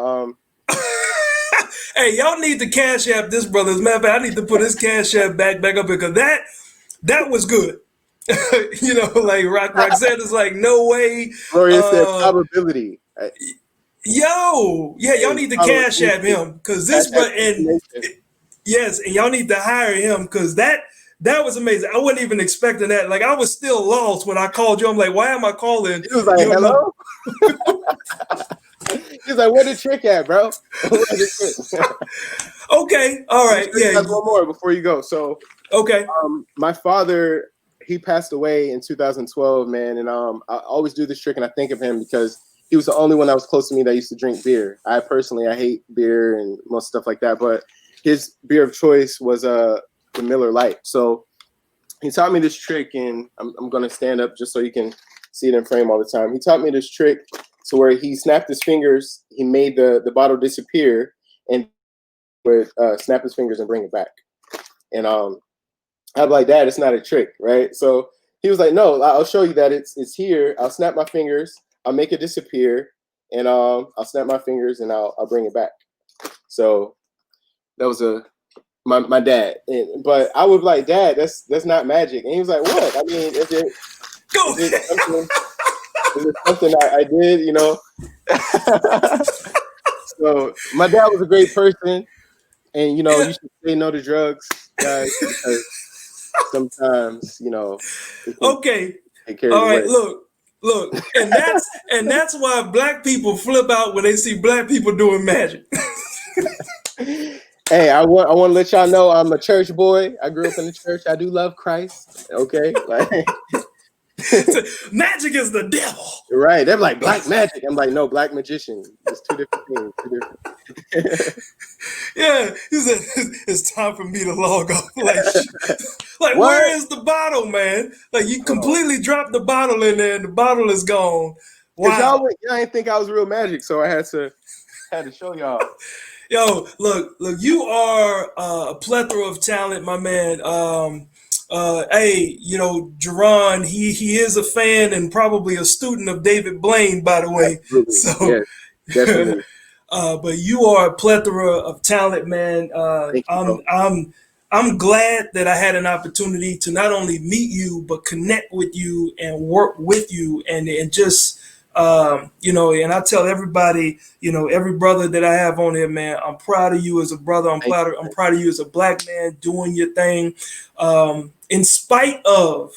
Hey, y'all need to cash app this, brother. As a matter of fact, I need to put his cash app back up because that was good. You know, like Roxanne is like, no way. Gloria said probability. Yo, yeah, y'all need to cash app him because this, and yes, and y'all need to hire him because that was amazing. I wasn't even expecting that. Like, I was still lost when I called you. I'm like, why am I calling? He was like, hello. He's like, where the trick at, bro? Okay, all right. Yeah, one more before you go. So, okay. My father, he passed away in 2012, man, and I always do this trick, and I think of him because he was the only one that was close to me that used to drink beer. I hate beer and most stuff like that, but his beer of choice was the Miller Lite. So he taught me this trick, and I'm gonna stand up just so you can see it in frame all the time. He taught me this trick to where he snapped his fingers, he made the bottle disappear, and would snap his fingers and bring it back. And I'm like, Dad, it's not a trick, right? So he was like, no, I'll show you that it's here. I'll snap my fingers, I'll make it disappear, and I'll snap my fingers and I'll bring it back. So that was my dad. But I was like, Dad, that's not magic. And he was like, what? I mean, is it something I did, you know? So my dad was a great person, and you know, you should say no to drugs, guys, because sometimes, you know. Okay. All right. Look, and that's why Black people flip out when they see Black people doing magic. Hey, I want to let y'all know I'm a church boy. I grew up in the church. I do love Christ. Okay, like. Magic is the devil. Right. They're like, black magic. I'm like, no, black magician. It's two different things. Yeah. He said, it's time for me to log off. Like where is the bottle, man? Like, you completely dropped the bottle in there and the bottle is gone. Wow. Y'all didn't think I was real magic, so I had to show y'all. Yo, look, you are a plethora of talent, my man. Hey, you know, Jerron, he is a fan and probably a student of David Blaine, by the way. Absolutely. So, yes, definitely. But you are a plethora of talent, man. I'm glad that I had an opportunity to not only meet you, but connect with you and work with you and just, and I tell everybody, every brother that I have on here, man, I'm proud of you as a brother. I'm proud of you as a black man doing your thing. In spite of,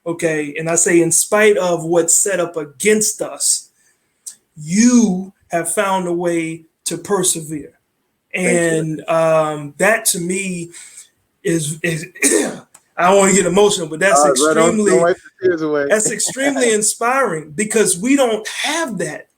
okay, and I say in spite of what's set up against us, you have found a way to persevere. And that to me is I don't want to get emotional, but that's extremely don't wipe the tears away. That's extremely inspiring because we don't have that.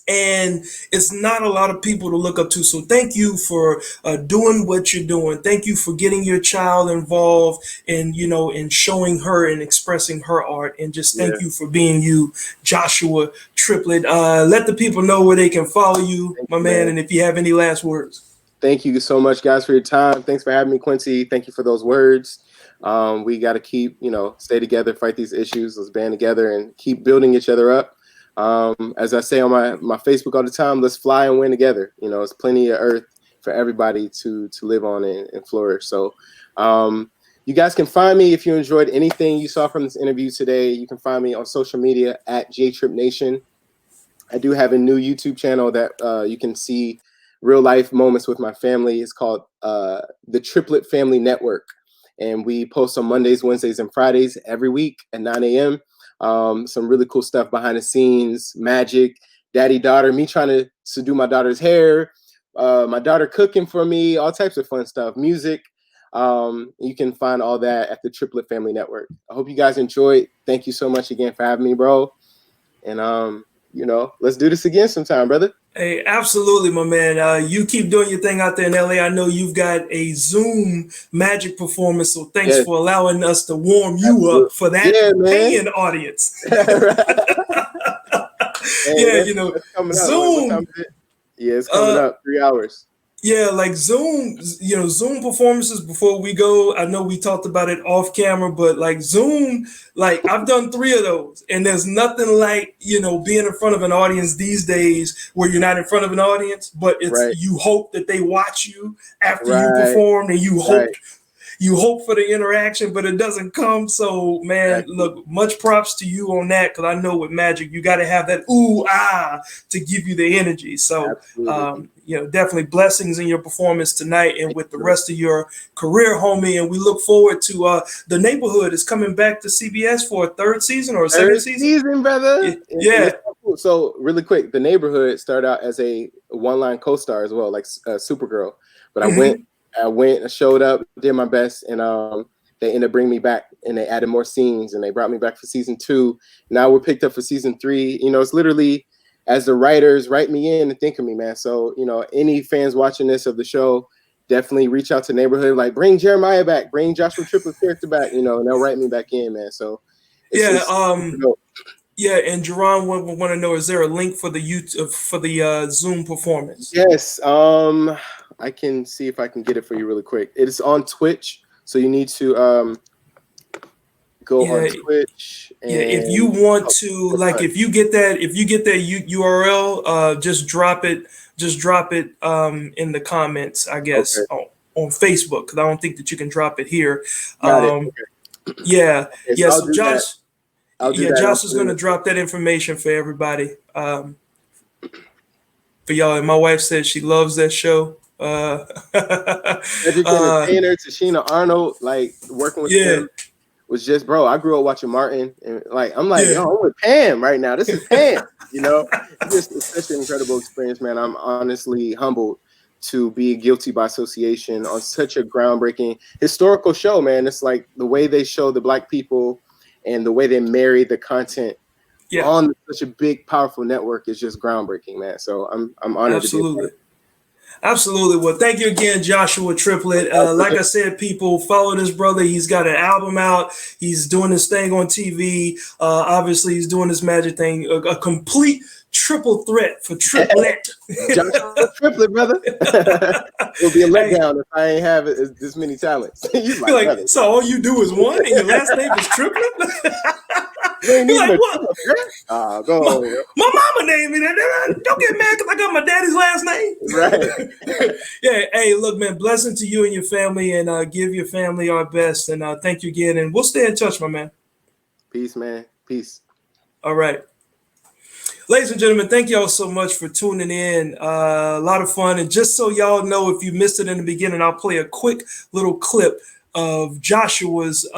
And it's not a lot of people to look up to. So thank you for doing what you're doing. Thank you for getting your child involved and, in showing her and expressing her art. And just thank you for being you, Joshua Triplett. Let the people know where they can follow you, my man. And if you have any last words. Thank you so much, guys, for your time. Thanks for having me, Quincy. Thank you for those words. We got to keep, stay together, fight these issues. Let's band together and keep building each other up. As I say on my Facebook all the time, let's fly and win together. It's plenty of earth for everybody to live on and flourish. So you guys can find me if you enjoyed anything you saw from this interview today. You can find me on social media at JTripNation. I do have a new YouTube channel that you can see real life moments with my family. It's called the Triplett Family Network. And we post on Mondays, Wednesdays, and Fridays every week at 9 a.m. Some really cool stuff behind the scenes, magic, daddy, daughter, me trying to do my daughter's hair, my daughter cooking for me, all types of fun stuff, music. You can find all that at the Triplett Family Network. I hope you guys enjoyed. Thank you so much again for having me, bro. And, let's do this again sometime, brother. Hey, absolutely, my man. You keep doing your thing out there in LA. I know you've got a Zoom magic performance, so thanks for allowing us to warm you up for that paying audience. Zoom. It's coming up 3 hours. Yeah, like Zoom, Zoom performances before we go. I know we talked about it off camera, but like Zoom, like I've done 3 of those, and there's nothing like, being in front of an audience these days where you're not in front of an audience, but it's you hope that they watch you after you perform, and you hope for the interaction, but it doesn't come. So, man, look, much props to you on that, because I know with magic, you got to have that to give you the energy. So, definitely blessings in your performance tonight and with the rest of your career, homie. And we look forward to The Neighborhood is coming back to CBS for a 3rd season or a 2nd season, brother. Yeah. So really quick, The Neighborhood started out as a one-line co-star as well, like Supergirl. But I went, I showed up, did my best, and they ended up bringing me back, and they added more scenes, and they brought me back for season 2. Now we're picked up for season 3. It's literally as the writers write me in and think of me, man. So, any fans watching this of the show, definitely reach out to Neighborhood, like bring Jeremiah back, bring Joshua Triplett's character back, and they'll write me back in, man. So and Jerron want to know, is there a link for the YouTube for the Zoom performance? Yes. I can see if I can get it for you really quick. It is on Twitch, so you need to go on Twitch. And if you want to, like, if you get that URL, just drop it in the comments, I guess, on Facebook, because I don't think that you can drop it here. So Josh, Josh is going to drop that information for everybody. For y'all, and my wife said she loves that show. Tashina Arnold, like working with them was just, bro. I grew up watching Martin, and I'm with Pam right now. This is Pam, it's such an incredible experience, man. I'm honestly humbled to be guilty by association on such a groundbreaking historical show, man. It's like the way they show the Black people and the way they marry the content on such a big, powerful network is just groundbreaking, man. So I'm honored to be a part of it. Absolutely. Well, thank you again, Joshua Triplett. Like I said, people, follow this brother. He's got an album out. He's doing his thing on TV. Obviously, he's doing his magic thing. A complete triple threat for Triplett. Joshua Triplett, brother. It'll be a letdown if I ain't have this many talents. So all you do is one, and your last name is Triplett? You ain't You're even like, a what? go on. Yo. My mama named me that. Don't get mad because I got my daddy's last name. Right. Yeah. Hey, look, man, blessing to you and your family, and give your family our best. And thank you again. And we'll stay in touch, my man. Peace, man. Peace. All right. Ladies and gentlemen, thank y'all so much for tuning in. A lot of fun. And just so y'all know, if you missed it in the beginning, I'll play a quick little clip of Joshua's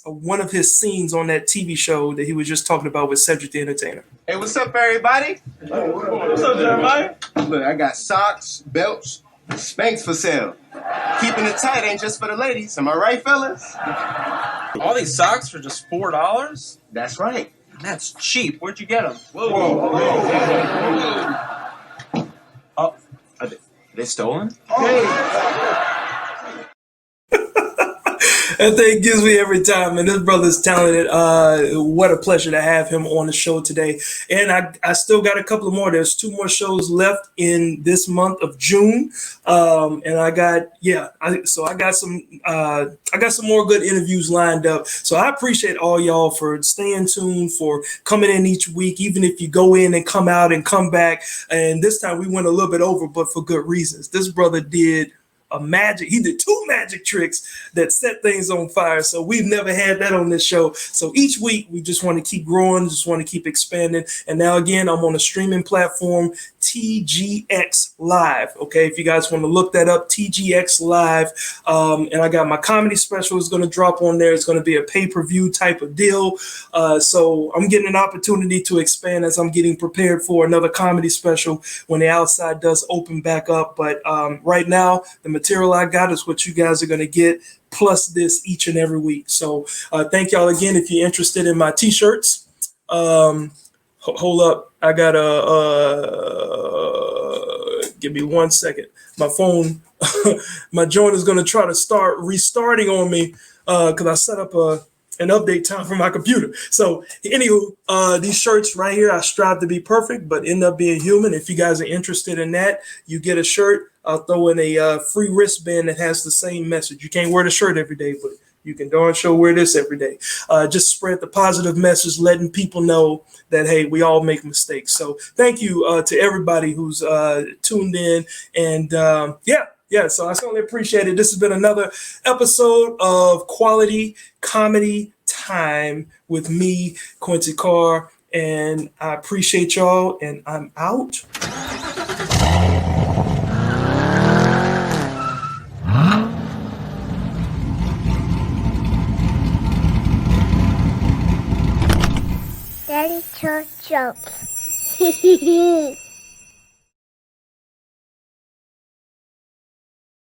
one of his scenes on that TV show that he was just talking about with Cedric the Entertainer. Hey, what's up, everybody? What's up, Jeremiah? Look, I got socks, belts, Spanx for sale. Keeping it tight ain't just for the ladies. Am I right, fellas? All these socks for just $4? That's right. That's cheap. Where'd you get them? Whoa. Oh, are they stolen? That thing gives me every time, and this brother's talented. What a pleasure to have him on the show today. And I still got a couple of more. There's 2 more shows left in this month of June, and I got some more good interviews lined up. So I appreciate all y'all for staying tuned, for coming in each week, even if you go in and come out and come back. And this time we went a little bit over, but for good reasons. This brother did he did 2 magic tricks that set things on fire. So we've never had that on this show. So each week we just want to keep growing, just want to keep expanding. And now again, I'm on a streaming platform, TGX Live. Okay, if you guys want to look that up, TGX Live. And I got my comedy special is going to drop on there. It's going to be a pay-per-view type of deal. So I'm getting an opportunity to expand as I'm getting prepared for another comedy special when the outside does open back up. But right now, the material I got is what you guys are going to get, plus this each and every week. So thank y'all again. If you're interested in my t-shirts, hold up. I got give me 1 second. My phone, my joint is going to try to start restarting on me because I set up an update time for my computer. So anywho, these shirts right here, I strive to be perfect, but end up being human. If you guys are interested in that, you get a shirt. I'll throw in a free wristband that has the same message. You can't wear the shirt every day, but you can darn sure wear this every day. Just spread the positive message, letting people know that, hey, we all make mistakes. So thank you to everybody who's tuned in. And yeah, so I certainly appreciate it. This has been another episode of Quality Comedy Time with me, Quincy Carr, and I appreciate y'all, and I'm out. Daddy Chuck jokes.